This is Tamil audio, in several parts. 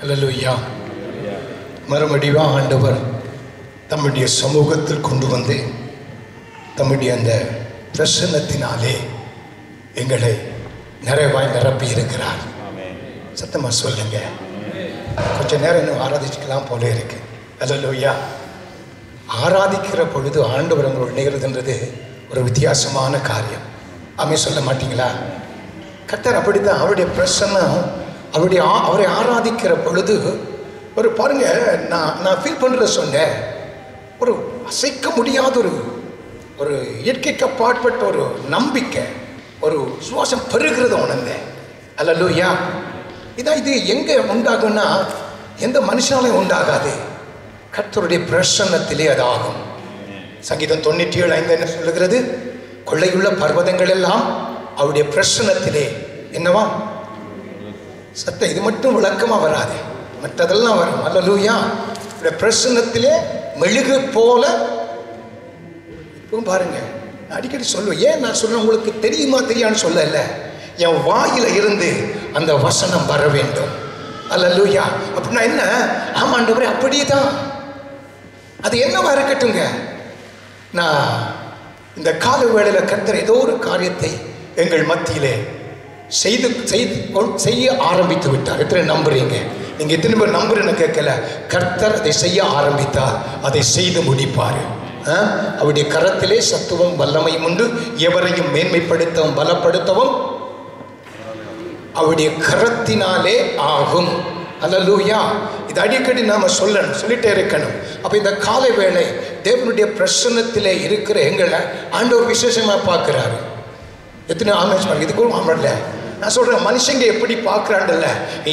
அல்லேலூயா. மறுபடியும் ஆண்டவர் தம்முடைய சமூகத்தில் கொண்டு வந்து தம்முடைய அந்த பிரசன்னத்தினாலே எங்களை நிறைவாய் நிரப்பி இருக்கிறார். சத்தமா சொல்லுங்க. கொஞ்ச நேரம் இன்னும் ஆராதிச்சுக்கலாம் போல இருக்கு. அல்லேலூயா. ஆராதிக்கிற பொழுது ஆண்டவர் உங்களோட நிகழ்துன்றது ஒரு வித்தியாசமான காரியம். ஆமென் சொல்ல மாட்டீங்களா? கர்த்தர் அப்படித்தான். அவருடைய பிரசன்னம் அவரை ஆராதிக்கிற பொழுது ஒரு பாருங்க, நான் ஃபீல் பண்ணுற சொன்னேன், ஒரு அசைக்க முடியாத ஒரு இயற்கைக்கு அப்பாற்பட்ட ஒரு நம்பிக்கை, ஒரு சுவாசம் பெருகிறத உணர்ந்தேன். அல்லேலூயா. இது எங்கே உண்டாகும்னா எந்த மனுஷனாலையும் உண்டாகாது, கர்த்தருடைய பிரசன்னத்திலே அது ஆகும். சங்கீதம் 97:5 என்ன சொல்லுகிறது? கொள்ளையுள்ள பர்வதங்கள் எல்லாம் அவருடைய பிரசன்னத்திலே என்னவா சத்தம். இது மட்டும் விளக்கமா வராது, மற்றதெல்லாம் வரும். அல்லேலூயா. பிரசன்னத்திலே மெழுகு போல. இப்போ பாருங்க, நான் அடிக்கடி சொல்லுவேன். ஏன் நான் சொல்றேன் உங்களுக்கு தெரியுமா தெரியான்னு சொல்லல, என் வாயில இருந்து அந்த வசனம் வர வேண்டும். அல்லேலூயா. அப்படின்னா என்ன? ஆமாண்டவரே அப்படியே தான், அது என்னவா இருக்கட்டுங்க. நான் இந்த கால வேளையில கர்த்தர் ஏதோ ஒரு காரியத்தை எங்கள் மத்தியிலே செய்ய ஆரம்பித்து விட்டார். எத்தனை நம்புறீங்க? நீங்க எத்தனை பேர் நம்புறேன்னு கேட்கல. கர்த்தர் அதை செய்ய ஆரம்பித்தார், அதை செய்து முடிப்பாரு. அவருடைய கரத்திலே சத்துவம் வல்லமையும் உண்டு, எவரையும் மேன்மைப்படுத்தவும் பலப்படுத்தவும் அவருடைய கரத்தினாலே ஆகும். அல்லேலூயா. இது அடிக்கடி நாம சொல்லிட்டே இருக்கணும். அப்ப இந்த காலை வேளை தேவனுடைய பிரசன்னத்திலே இருக்கிற எங்களை ஆண்டவர் விசேஷமா பார்க்கிறாரு. எத்தனை ஆமென். இதுக்கு ஆமல்ல நான் சொல்றேன், மனுஷங்க எப்படி பார்க்கிறாண்டல்ல,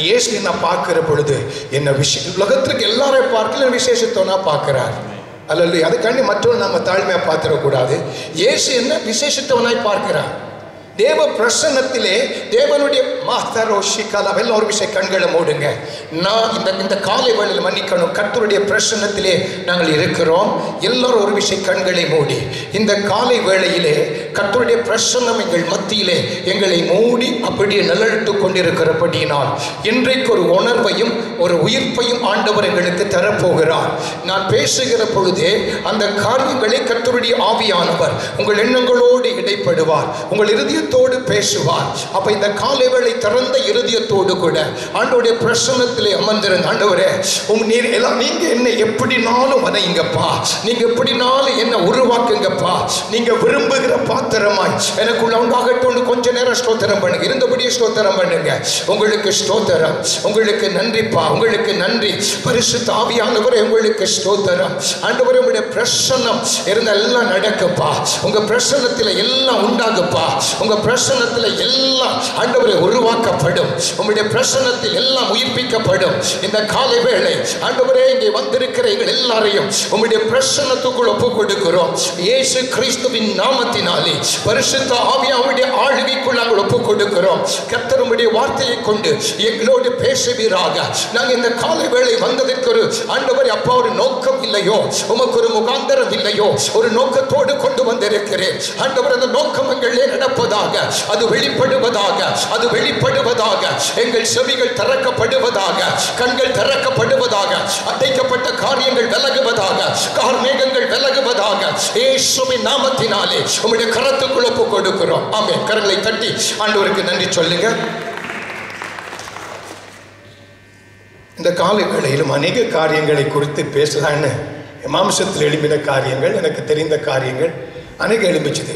இயேசு நான் பார்க்கிற பொழுது என்ன உலகத்திற்கு எல்லாரையும் பார்க்கல விசேஷத்தை நான் பார்க்கிறார். அல்லேலூயா. அதுக்காண்டி மற்றவங்க நம்ம தாழ்மையா பார்த்துடக்கூடாது. இயேசு என்ன விசேஷத்தவனாய் பார்க்கிறார். தேவ பிரசன்னத்திலே தேவனுடைய மாஸ்தரோஷிகாலவெல்லாம் ஒரு விஷயம் கண்களை மூடுங்க. நான் இந்த காலை வேளையில் மன்னிக்கணும், கர்த்தருடைய பிரசன்னத்திலே நாங்கள் இருக்கிறோம். எல்லாரும் ஒரு விஷயம் கண்களை மூடி இந்த காலை வேளையிலே கர்த்தருடைய பிரசன்னம் எங்கள் மத்தியிலே எங்களை மூடி அப்படியே நிழலிட்டு கொண்டிருக்கிறபடியினால் இன்றைக்கு ஒரு உணர்வையும் ஒரு உயிர்ப்பையும் ஆண்டவர் எங்களுக்கு தரப்போகிறார். நான் பேசுகிற பொழுதே அந்த காரியங்களை கர்த்தருடைய ஆவியானவர் உங்கள் எண்ணங்களோடு இடைப்படுவார், உங்கள் இருதயத்தோடு பேசுவார். அப்ப இந்த காலை வேளை திறந்த இருதயத்தோடு கூட ஆண்டவருடைய பிரசன்னத்திலே அமர்ந்திருந்த ஆண்டவரே, நீங்க என்ன எப்படினாலும் வதைங்கப்பா, நீங்க எப்படினாலும் என்ன உருவாக்குங்கப்பா, நீங்க விரும்புகிற பாத்திரமாய் எனக்குள்ள உண்டாகட்டும். கொஞ்ச நேரம் ஸ்தோத்திரம் பண்ணுங்க, இருந்தபடியே ஸ்தோத்திரம் பண்ணுங்க. உங்களுக்கு ஸ்தோத்திரம், உங்களுக்கு நன்றிப்பா, உங்களுக்கு நன்றி. பரிசுத்த ஆவியானவரே உங்களுக்கு ஸ்தோத்திரம். ஆண்டவரே உங்களுடைய பிரசன்னம் இருந்த எல்லாம் நடக்குப்பா, உங்க பிரசன்னத்தில் எல்லாம் உண்டாகுப்பா, உங்க பிரசன்னத்தில் எல்லாம் ஆண்டவரே உருவாக்கப்படும், உங்களுடைய பிரசன்னத்தில் எல்லாம் உயிர்ப்பிக்கப்படும். இந்த காலை வேளை ஆண்டவரே இங்கே வந்திருக்கிற எங்கள் எல்லாரையும் உங்களுடைய பிரசன்னத்துக்குள் ஒப்புக் கொடுக்கிறோம். இயேசு கிறிஸ்துவின் நாமத்தினாலே பரிசுத்த ஆவியானவருடைய ஆளுகைக்குள் நாங்கள் ஒப்புக் கொடுக்கிறோம். கர்த்தர் உம்முடைய வார்த்தையை கொண்டு எங்களோடு பேசுவீராக. நாங்கள் இந்த காலை வேளை வந்ததற்கு ஒரு ஆண்டவரே அப்பா ஒரு நோக்கம் இல்லையோ, உமக்கு ஒரு முகாந்தரம் இல்லையோ, ஒரு நோக்கத்தோடு கொண்டு வந்திருக்கிறேன் ஆண்டவர். அந்த நோக்கம் எங்களே நடப்பதாக, அது வெளிப்படுவதாக, அது வெளிப்படுவதாக. எங்கள் செவிகள் திறக்கப்படுவதாக, கண்கள் திறக்கப்படுவதாக, அடைக்கப்பட்ட காரியங்கள் விலகுவதாக, கார்மேகங்கள் விலகுவதாக. இயேசுவின் நாமத்தினாலே உம்முடைய கரத்துக்குள் ஒப்புக் கொடுக்கிறோம். ஆமென். கரங்களை தட்டி ஆண்டவருக்கு நன்றி சொல்லுங்க. இந்த காலை வேளையிலும் அநேக காரியங்களை குறித்து பேசலான்னு மாம்சத்தில் எழுப்பின காரியங்கள், எனக்கு தெரிந்த காரியங்கள் அநேக எழும்பிச்சுது.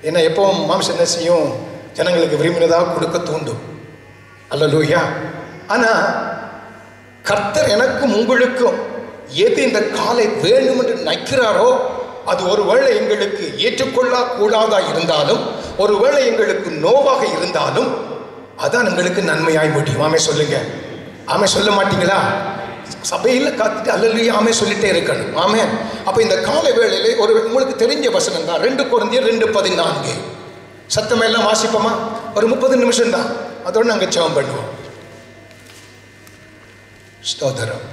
ஏன்னா எப்பவும் மாம்சம் என்ன செய்யும், ஜனங்களுக்கு விரும்பினதாக கொடுக்க தூண்டும். அல்லேலூயா. ஆனா கர்த்தர் எனக்கும் உங்களுக்கும் எது இந்த காலை வேணும் என்று நினைக்கிறாரோ அது ஒருவேளை எங்களுக்கு ஏற்றுக்கொள்ள கூடாதா இருந்தாலும், ஒருவேளை எங்களுக்கு நோவாக இருந்தாலும் அதான் எங்களுக்கு நன்மையாய் முடியும். ஆமே சொல்லுங்க. ஆமே சொல்ல மாட்டீங்களா? சபையில் காத்துட்டு அல்லேலூயா ஆமே சொல்லிட்டே இருக்கணும். ஆமே. அப்ப இந்த காலை வேளையிலே ஒரு உங்களுக்கு தெரிஞ்ச வசனம் தான் 2 கொரிந்தியர் 2:14. சத்தமெல்லாம் வாசிப்போமா? ஒரு 30 நிமிஷம் தான், அதோடு நாங்கள் ஜெபம் பண்ணுவோம். ஸ்தோத்திரம்.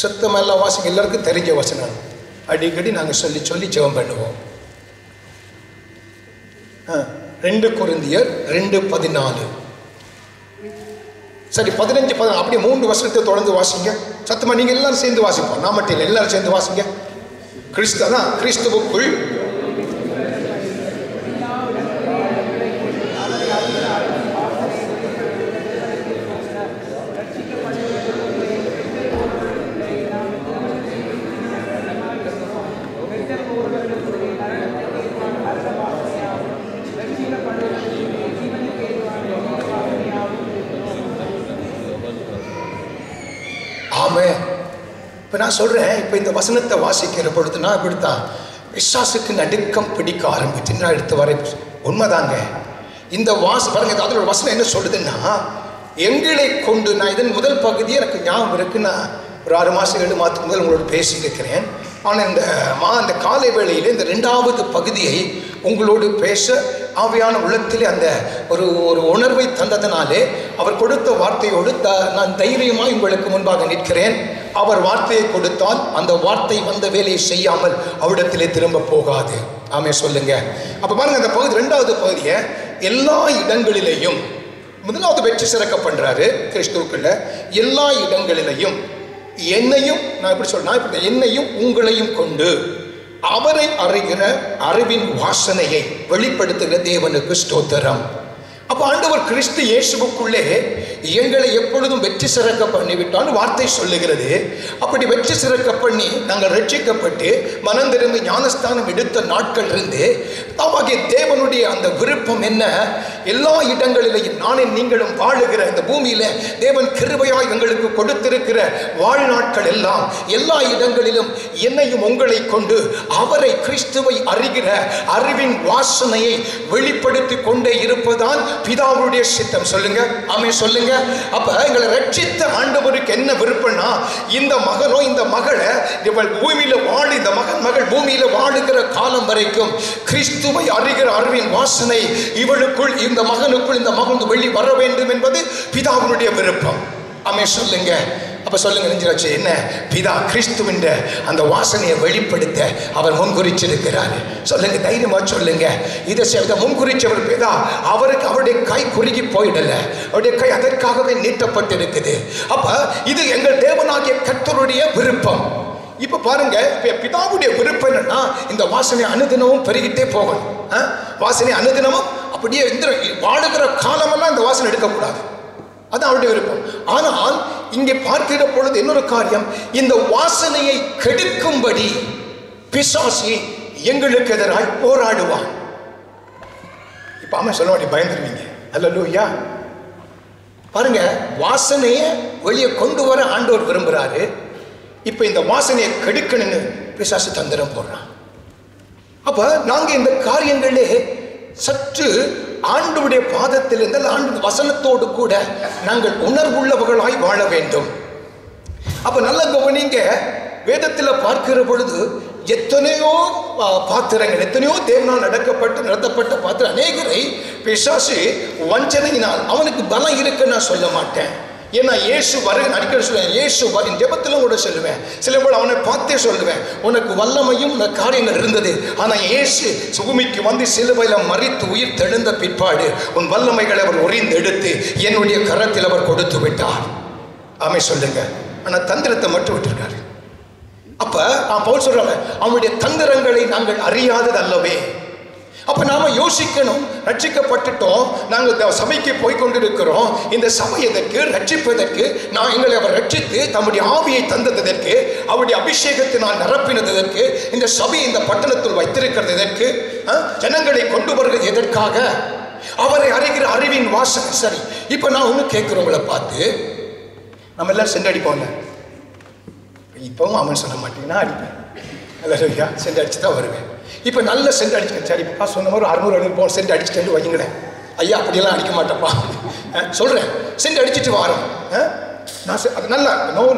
சத்தமெல்லாம் வாசிங்க. எல்லாருக்கும் தெரிஞ்ச வசனம், அடிக்கடி நாங்கள் சொல்லி சொல்லி ஜெபம் பண்ணுவோம். 2 கொரிந்தியர் 2:14. சரி 15 அப்படியே 3 வசனத்தை தொடர்ந்து வாசிங்க சத்தமா. நீங்க எல்லாரும் சேர்ந்து வாசிப்போம், நான் மட்டும் இல்லை, எல்லாரும் சேர்ந்து வாசிங்க. கிறிஸ்துவுக்குள் இப்போ நான் சொல்கிறேன், இப்போ இந்த வசனத்தை வாசிக்கிற பொழுது நான் இப்படித்தான் விசுவாசுக்கு நடுக்கம் பிடிக்க ஆரம்பிச்சு நான் எடுத்து வர உண்மைதாங்க. இந்த பாருங்க, அதில் ஒரு வசனம் என்ன சொல்லுதுன்னா, எங்களை கொண்டு நான் இதன் முதல் பகுதி எனக்கு ஞாபகம் இருக்குன்னா ஒரு 6 மாதம் 7 மாதத்துக்கு முதல் உங்களோட பேசியிருக்கிறேன். ஆனால் இந்த காலை வேளையில் இந்த 2வது பகுதியை உங்களோடு பேச ஆவியான உள்ளத்திலே அந்த ஒரு உணர்வை தந்ததனாலே அவர் கொடுத்த வார்த்தையோடு நான் தைரியமாக உங்களுக்கு முன்பாக நிற்கிறேன். அவர் வார்த்தையை கொடுத்தால் அந்த வார்த்தை வந்த வேலையை செய்யாமல் அவரிடத்திலே திரும்ப போகாது. ஆமே சொல்லுங்க. அப்போ பாருங்க, அந்த பகுதி 2வது பகுதியை எல்லா இடங்களிலேயும் முதலாவது வெற்றி சிறக்க பண்றாரு கிறிஸ்துவுக்குள்ள. எல்லா இடங்களிலேயும் என்னையும் நான் எப்படி சொல்றேன், என்னையும் உங்களையும் கொண்டு அவரை அறிகிற அறிவின் வாசனையை வெளிப்படுத்துகிற தேவனுக்கு ஸ்தோத்திரம். அப்போ ஆண்டவர் கிறிஸ்து இயேசுவுக்குள்ளே எங்களை எப்பொழுதும் வெற்றி சிறக்க பண்ணிவிட்டான்னு வார்த்தை சொல்லுகிறது. அப்படி வெற்றி சிறக்க பண்ணி நாங்கள் ரட்சிக்கப்பட்டு மனம் திரும்பி ஞானஸ்தானம் எடுத்த நாட்கள் இருந்து தாவாகிய தேவனுடைய அந்த விருப்பம் என்ன, எல்லா இடங்களிலேயும் நானும் நீங்களும் வாழுகிற இந்த பூமியில தேவன் கிருபையாய் எங்களுக்கு கொடுத்திருக்கிற வாழ்நாட்கள் எல்லாம் எல்லா இடங்களிலும் என்னையும் உங்களை கொண்டு அவரை கிறிஸ்துவை அறிகிற அறிவின் வாசனையை வெளிப்படுத்தி கொண்டே இருப்பதான் பிதாவுடைய சித்தம். சொல்லுங்க, ஆமே சொல்லுங்க. அப்ப எங்களை ரட்சித்த ஆண்டவருக்கு என்ன விருப்பம்னா, இந்த மகனோ இந்த மகளை பூமியில வாழ இந்த மகள் பூமியில வாழுகிற காலம் வரைக்கும் கிறிஸ்துவை அறிகிற அறிவின் வாசனை இவளுக்குள் இந்த மகனுக்குள் இந்த மகன் வெளி வர வேண்டும் என்பது பிதாவுடைய விருப்பம். ஆமே சொல்லுங்க. அப்ப சொல்லுங்க, நெஞ்சிலாச்சு என்ன, பிதா கிறிஸ்துவின் அந்த வாசனையை வெளிப்படுத்த அவர் முன்குறிச்சிருக்கிறார். சொல்லுங்க, தைரியமா சொல்லுங்க. இதை முன்குறிச்சவர் பிதா. அவருக்கு அவருடைய கை குறுகி போயிடல, அவருடைய கை அதற்காகவே நீட்டப்பட்டிருக்குது. அப்ப இது எங்கள் தேவனாகிய கர்த்தருடைய விருப்பம். இப்ப பாருங்க, பிதாவுடைய விருப்பம் என்னன்னா இந்த வாசனை அனுதினமும் பெருகிட்டே போகணும். வாசனை அனுதினமும் அப்படியே வாழுகிற காலமெல்லாம் இந்த வாசனை எடுக்கக்கூடாது. அது அவருடைய விருப்பம். ஆனால் இங்கே பார்க்கிற பொழுது இன்னொரு காரியம், இந்த வாசனையை கெடுக்கும்படி பிசாசு எங்களுக்கு எதிராக போராடுவான். இப்ப ஆமா சொல்ல மாட்டேன், பயந்துருவீங்க. அல்லேலூயா. பாருங்க, வாசனையை வெளியே கொண்டு வர ஆண்டவர் விரும்புறாரு. இப்ப இந்த வாசனையை கெடுக்கணும்னு பிசாசு தந்திரம் போடுறான். அப்ப நாங்க இந்த காரியங்களே சற்று ஆண்டவருடைய பாதத்தில் இருந்த ஆண்டு வசனத்தோடு கூட நாங்கள் உணர்வுள்ளவர்களாய் வாழ வேண்டும். அப்ப நல்ல கவனிங்க, வேதத்தில் பார்க்கிற பொழுது எத்தனையோ பாத்திரங்கள், எத்தனையோ தேவனால் நடத்தப்பட்ட பாத்திரம் அநேகரை பிசாசு வஞ்சனையினால் அவனுக்கு பலம் இருக்குன்னு நான் சொல்ல மாட்டேன். ஏன்னா இயேசு அடிக்கடி சொல்லுவேன், இயேசு ஜெபத்திலும் கூட சொல்லுவேன், சில போல அவனை பார்த்தே சொல்லுவேன், உனக்கு வல்லமையும் உனக்கு காரியங்கள் இருந்தது. ஆனால் இயேசு பூமிக்கு வந்து சிலுவையில் மரித்து உயிர் தெழுந்த பிற்பாடு உன் வல்லமைகளை அவர் உறிந்து எடுத்து என்னுடைய கரத்தில் அவர் கொடுத்து விட்டார். ஆமே சொல்லுங்க. ஆனால் தந்திரத்தை மட்டும் விட்டுருக்காரு. அப்ப பவுல் சொல்றாங்க, அவனுடைய தந்திரங்களை நாங்கள் அறியாதது அல்லவே. அப்ப நாம யோசிக்கணும், ரட்சிக்கப்பட்டுட்டோம், நாங்கள் சபைக்கு போய்கொண்டிருக்கிறோம், இந்த சபை எதற்கு, ரட்சிப்பதற்கு, நான் எங்களை அவர் ரட்சித்து தம்முடைய ஆவியை தந்ததற்கு, அவருடைய அபிஷேகத்தை நான் நிரப்பினதற்கு, இந்த சபை இந்த பட்டணத்தில் வைத்திருக்கிறது எதற்கு, ஜனங்களை கொண்டு வருகிறது எதற்காக, அவரை அறிகிற அறிவின் வாசனை. சரி, இப்ப நான் ஒண்ணு கேட்கிறவங்களை பார்த்து, நம்ம எல்லாரும் சென்று அடிப்போங்க. இப்பவும் அவன் சொல்ல மாட்டீங்கன்னா அடிப்பேன். அல்லேலூயா. சென்று அடிச்சு தான் வருவேன். இப்போ நல்ல சென்ட் அடிச்சுட்டேன். சரிப்பா சொன்ன மாதிரி 600 சென்ட் அடிச்சுட்டு வைங்களேன். ஐயா அப்படியெல்லாம் அடிக்க மாட்டேப்பா சொல்கிறேன். சென்ட் அடிச்சுட்டு வாரோம். நான் அது நல்லா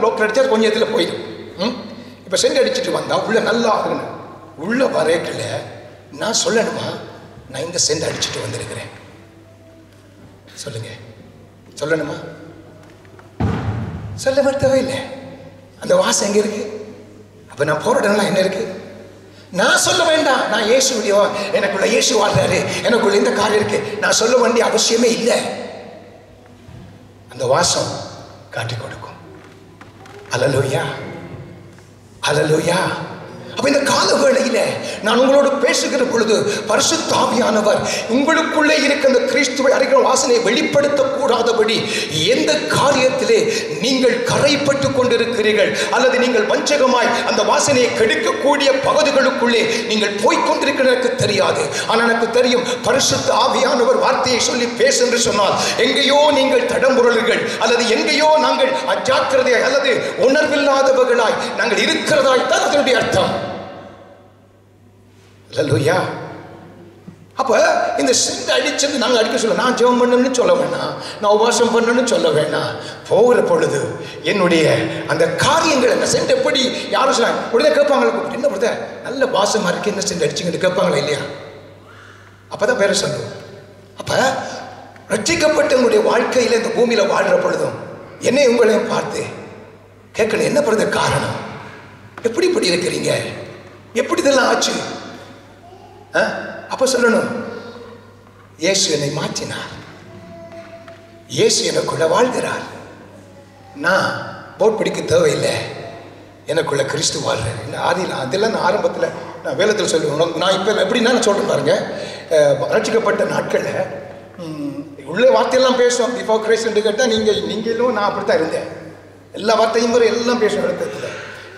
லோக்கல் அடித்தா கொஞ்சம் இதில் போயிடும். இப்போ சென்ட் அடிச்சுட்டு வந்தால் உள்ளே நல்லா ஆகணும். உள்ளே வரைக்கல நான் சொல்லணுமா, நான் இந்த சென்ட் அடிச்சுட்டு வந்திருக்கிறேன் சொல்லுங்க, சொல்லணுமா? சொல்ல மாட்டவே இல்லை. அந்த வாசம் எங்கே இருக்கு? அப்போ நான் போகிற இடம்லாம் என்ன இருக்கு? நான் சொல்ல வேண்டாம், நான் இயேசுடைய, எனக்குள்ள இயேசு வாழ்றாரு, எனக்குள்ள இந்த காரியம் இருக்கு, நான் சொல்ல வேண்டிய அவசியமே இல்லை. அந்த வாசம் காட்டி கொடுக்கும். அல்லேலூயா, அல்லேலூயா. அப்ப இந்த கால வேளையில நான் உங்களோடு பேசுகிற பொழுது பரிசுத்த ஆவியானவர் உங்களுக்குள்ளே இருக்க அந்த கிறிஸ்துவை அறிகிற வாசனையை வெளிப்படுத்தக்கூடாதபடி எந்த காரியத்திலே நீங்கள் கரைப்பட்டு கொண்டிருக்கிறீர்கள் அல்லது நீங்கள் வஞ்சகமாய் அந்த வாசனையை கெடுக்கக்கூடிய பகுதிகளுக்குள்ளே நீங்கள் போய்கொண்டிருக்கிற எனக்கு தெரியாது. ஆனால் எனக்கு தெரியும், பரிசுத்த ஆவியானவர் வார்த்தையை சொல்லி பேசு என்று சொன்னால் எங்கேயோ நீங்கள் தடம்புரல்கள் அல்லது எங்கேயோ நாங்கள் அஜாக்கிரதையாய் அல்லது உணர்வில்லாதவர்களாய் நாங்கள் இருக்கிறதாய் தான் அதனுடைய அர்த்தம். அல்லேலூயா. அப்ப இந்த சென்ட் அடிச்சது நாங்கள் அடிக்க சொல்ல, நான் ஜெபம் பண்ணணும்னு சொல்ல வேணாம், நான் உபவாசம் பண்ணணும்னு சொல்ல வேணாம். போகிற பொழுது என்னுடைய அந்த காரியங்கள் என்ன சென்ட் எப்படி யாரும் சொன்னாங்க உடனே கேட்பாங்க, என்ன பொறுத்த நல்ல வாசமா இருக்கு, என்ன சென்ட் அடிச்சுக்கிட்டு கேட்பாங்களா இல்லையா? அப்பதான் பேர சொல்லுவோம். அப்ப ரட்சிக்கப்பட்ட உங்களுடைய வாழ்க்கையில இந்த பூமியில வாழ்ற பொழுதும் என்னை உங்களையும் பார்த்து கேட்கணும், என்ன பொறுத்த காரணம், எப்படி இப்படி இருக்கிறீங்க, எப்படி இதெல்லாம் ஆச்சு? அப்ப சொல்லணும், இயேசு என்னை மாற்றினார், இயேசு எனக்குள்ள வாழ்கிறார், நான் போட் பிடிக்க தேவையில்லை, எனக்குள்ள கிறிஸ்து வாழ்றேன். ஆதியில் அதெல்லாம் நான் ஆரம்பத்தில் நான் வேலத்தில் சொல்லுவேன். நான் இப்போ எப்படின்னா நான் சொல்கிறேன் பாருங்க, ரட்சிக்கப்பட்ட நாட்களில் உள்ள வார்த்தையெல்லாம் பேசுவோம். பிஃபோர் கிரைஸ்ட் கேட்டால் நீங்களும் நான் அப்படித்தான் இருந்தேன், எல்லா வார்த்தையும் முறை எல்லாம் பேசுவோம் இடத்துல.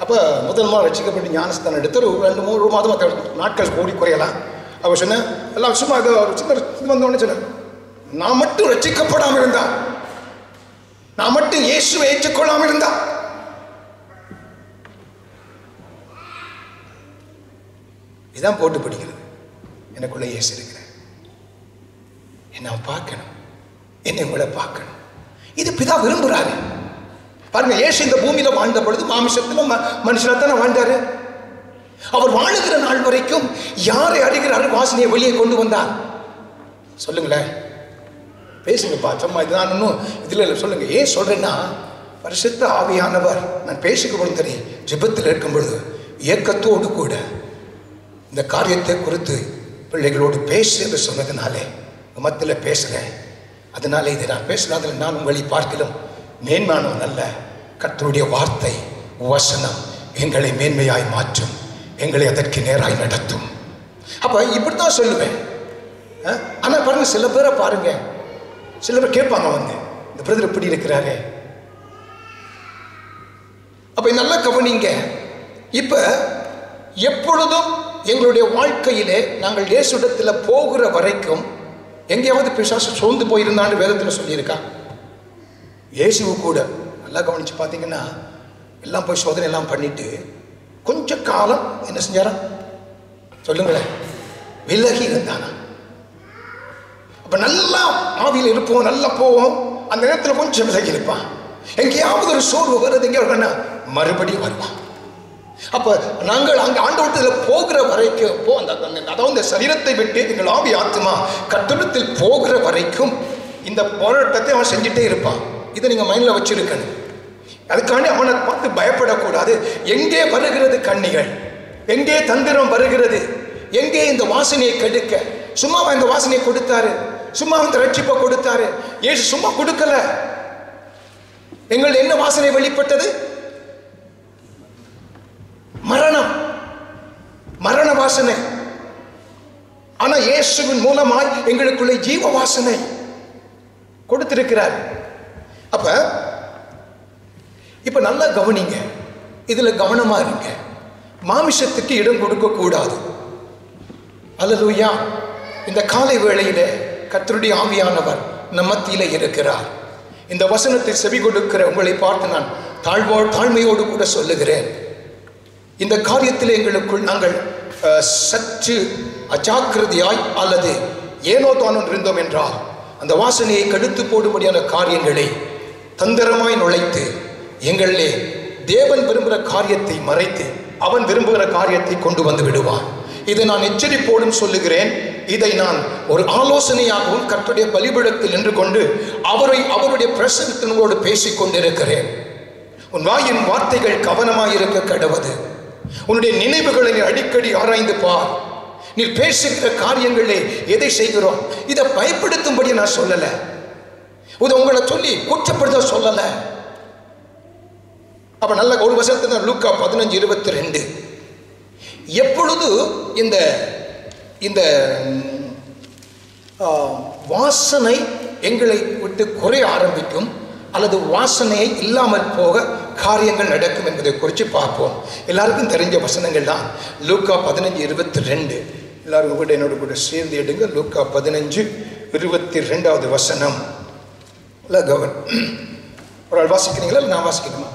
அப்போ முதல் நாள் ரட்சிக்கப்பட்டு ஞானஸ்தானம் எடுத்து ஒரு 2-3 மாதம் நாட்கள் கூடி குறையலாம். அவர் சொன்னேன் எல்லாம் சும்மா ஏதோ ஒரு சின்ன வந்தோடனே சொன்னேன், நான் மட்டும் ரட்சிக்கப்படாமல் இருந்தா, நான் மட்டும் இயேசுவை ஏற்றுக்கொள்ளாமல் இருந்தா, இதான் போட்டு பிடிக்கிறது. எனக்குள்ள இயேசு இருக்கிறேன், என்ன பார்க்கணும், என்னை உங்களை பார்க்கணும். இது பிதா விரும்புகிறாரு. பாருங்க, இயேசு இந்த பூமியில வாழ்ந்த பொழுது மாமிசத்துல மனுஷனாத்தானே வாழ்ந்தாரு. அவர் வாழுகிற நாள் வரைக்கும் யாரை அறிகிறாரு வாசனையை வெளியே கொண்டு வந்தார்? சொல்லுங்களேன், பேசுங்கப்பா. சும்மா இது நான் இன்னும் இதுல இல்லை, சொல்லுங்க. ஏன் சொல்றேன்னா, பரிசுத்த ஆவியானவர் நான் பேசுகிற பொழுது தெரியும், ஜெபத்தில் இருக்கும் பொழுது ஏக்கத்தோடு கூட இந்த காரியத்தை குறித்து பிள்ளைகளோடு பேசு என்று சொன்னதுனாலே மத்தியில் பேசுகிறேன். அதனால இதை நான் பேசுகிறதில் நான் உங்களை பார்க்கலாம் மேன்மானவன் அல்ல. கர்த்தருடைய வார்த்தை வசனம் எங்களை மேன்மையாய் மாற்றும், எங்களை அதற்கு நேராய் நடத்தும். அப்போ இப்படித்தான் சொல்லுவேன். ஆனால் பாருங்க, சில பேரை பாருங்க, சில பேர் கேட்பாங்க வந்து, இந்த பிரதர் எப்படி இருக்கிறாரு? அப்போ நல்லா கவனிங்க. இப்போ எப்பொழுதும் எங்களுடைய வாழ்க்கையிலே நாங்கள் இயேசுவிடத்தில் போகிற வரைக்கும் எங்கேயாவது பிசாசு சோர்ந்து போயிருந்தான்னு வேதத்தில் சொல்லியிருக்கா? இயேசுவு கூட நல்லா கவனிச்சு பார்த்தீங்கன்னா, எல்லாம் போய் சோதனை எல்லாம் பண்ணிட்டு கொஞ்ச காலம் என்ன செஞ்சாரா சொல்லுங்களேன், விலகி இருந்தானா. அப்ப நல்லா ஆவியில் இருப்போம், நல்லா போவோம், அந்த நேரத்தில் கொஞ்சம் விலகி இருப்பான். எங்கேயாவது ஒரு சோர்வு வருது, எங்கே மறுபடியும் வருவான். அப்ப நாங்கள் அங்கே ஆண்டவரத்தில் போகிற வரைக்கும் அதாவது இந்த சரீரத்தை விட்டு எங்கள் ஆவி ஆத்மா கர்த்தரிடத்தில் போகிற வரைக்கும் இந்த போராட்டத்தை அவன் செஞ்சுட்டே இருப்பான். இதை நீங்க மைண்ட்ல வச்சிருக்கணும். அதுக்காண்டி அவனை பார்த்து பயப்படக்கூடாது. எங்கே வருகிறது கண்ணிகள், எங்கே தந்திரம் வருகிறது, எங்கே இந்த வாசனையை கெடுக்க. சும்மா இந்த வாசனையை கொடுத்தாரு, சும்மா இந்த ரட்சிப்பை கொடுத்தாரு. ஏசு சும்மா கொடுக்கல. எங்கள் என்ன வாசனை வெளிப்பட்டது? மரணம், மரண வாசனை. ஆனா இயேசுவின் மூலமாய் எங்களுக்குள்ளே ஜீவ வாசனை கொடுத்திருக்கிறார். அப்ப இப்ப நல்லா கவனிங்க, இதுல கவனமா இருங்க. மாமிசத்துக்கு இடம் கொடுக்க கூடாது. அல்லேலூயா. இந்த காலை வேளையில கர்த்தருடைய ஆவியானவர் நம் மத்தியில இருக்கிறார். இந்த வசனத்தை செவி கொடுக்கிற உங்களை பார்த்து நான் தாழ்மையோடு கூட சொல்லுகிறேன். இந்த காரியத்தில் எங்களுக்குள் நாங்கள் சற்று அஜாக்கிரதையாய் அல்லது ஏனோ தானோ இருந்தோம் என்றால் அந்த வாசனையை கெடுத்து போடும்படியான காரியங்களை தந்திரமாய் நுழைத்து எங்களிலே தேவன் விரும்புகிற காரியத்தை மறைத்து அவன் விரும்புகிற காரியத்தை கொண்டு வந்து விடுவான். இதை நான் எச்சரிப்போடும் சொல்லுகிறேன். இதை நான் ஒரு ஆலோசனையாகவும் கர்த்தருடைய பலிபீடத்தில் நின்று கொண்டு அவருடைய பிரசன்னத்தினோடு பேசிக் கொண்டிருக்கிறேன். உன் வாயின் வார்த்தைகள் கவனமாயிருக்க கடவது. உன்னுடைய நினைவுகளை நீ அடிக்கடி ஆராய்ந்து பார். நீ பேசுகிற காரியங்களே எதை செய்கிறோம், இதை பயப்படுத்தும்படி நான் சொல்லல. இது உங்களை சொல்லி குற்றப்படுத்த சொல்லலை. அப்ப நல்ல ஒரு வசனத்தை லூக்கா 15:22 எப்பொழுது இந்த இந்த வாசனை எங்களை விட்டு குறைய ஆரம்பிக்கும் அல்லது வாசனையை இல்லாமல் போக காரியங்கள் நடக்கும் என்பதை குறித்து பார்ப்போம். எல்லாருக்கும் தெரிஞ்ச வசனங்கள் தான். லூக்கா 15:22 எல்லாரும் கூட என்னோட கூட சேர்ந்து எடுங்க. லூக்கா 15:22 வசனம். ஒரு ஆள் வாசிக்கிறீங்களா? நான் வாசிக்கணுமா?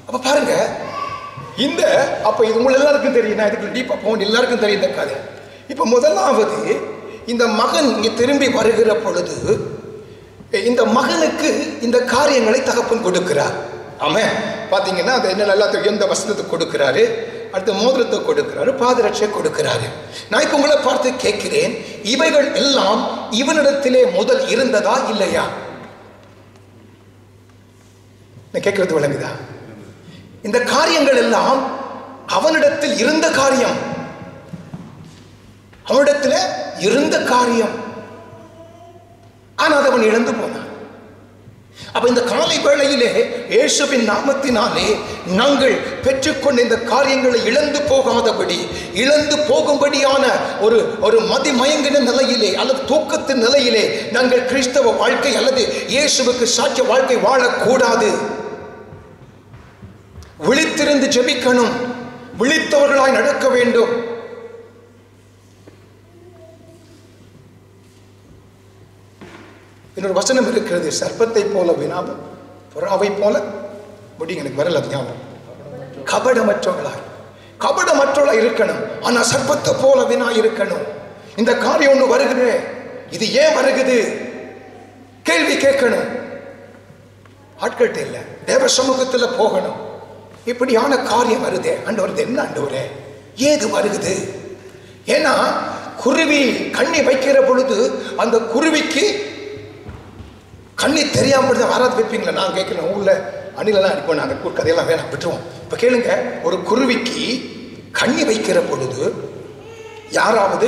அப்ப பாருங்க, இந்த அப்ப இது உங்க எல்லாருக்கும் தெரியும். நான் இதுக்கு டீப்பா போகணும், எல்லாருக்கும் தெரியும் இந்த கதை. இப்ப முதலாவது இந்த மகன் இங்க திரும்பி வருகிற பொழுது இந்த மகனுக்கு இந்த காரியங்களை தகப்பன் கொடுக்கிறார். ஆமென். பாத்தீங்கன்னா அது என்ன நல்லா எந்த வசனத்தை கொடுக்கிறாரு, அடுத்த மோதிரத்தை கொடுக்கிறாரு, பாதரட்சை கொடுக்கிறாரு. நான் இப்ப உங்களை பார்த்து கேட்கிறேன், இவைகள் எல்லாம் இவனிடத்திலே முதல் இருந்ததா இல்லையா? கேட்கிறது விளங்குதா? இந்த காரியங்கள் எல்லாம் அவனிடத்தில் இருந்த காரியம், அவனிடத்தில் இருந்த காரியம். ஆனால் அவன் இழந்து போனான். அப்ப இந்த காலை வேளையிலே இயேசுவின் நாமத்தினாலே நாங்கள் பெற்றுக்கொண்ட இந்த காரியங்களை இழந்து போகாதபடி, இழந்து போகும்படியான ஒரு மதிமயங்கின நிலையிலே அல்லது தூக்கத்தின் நிலையிலே நாங்கள் கிறிஸ்தவ வாழ்க்கை அல்லது இயேசுவுக்கு சாட்சிய வாழ்க்கை வாழக்கூடாது. விழித்திருந்து ஜெபிக்கணும், விழித்தவர்களாய் நடக்க வேண்டும். இன்னொரு வசனம் இருக்கிறது, சர்ப்பத்தை போல வினாவும் புறாவை போல முடியும். எனக்கு வரல அது ஞாபகம். கபடமற்றவர்களாய் இருக்கணும். ஆனா சர்ப்பத்தை போல வினா இருக்கணும். இந்த காரியம் ஒண்ணு வருகிறது, இது ஏன் வருகிறது கேள்வி கேட்கணும். ஆட்கள்கிட்ட இல்ல, தேவ சமூகத்துல போகணும். இப்படியான காரியம் வருதே, ஆண்டவரது என்ன ஆண்டவரே, ஏது வருகுது? ஏன்னா குருவி கண்ணி வைக்கிற பொழுது அந்த குருவிக்கு கண்ணி தெரியாம ஆராது வைப்பீங்களா? நான் கேட்கிறேன், ஊர்ல அணிலெல்லாம் அடிப்போம், அந்த கதையெல்லாம் வேணாம், விட்டுருவோம். இப்ப கேளுங்க, ஒரு குருவிக்கு கண்ணி வைக்கிற பொழுது யாராவது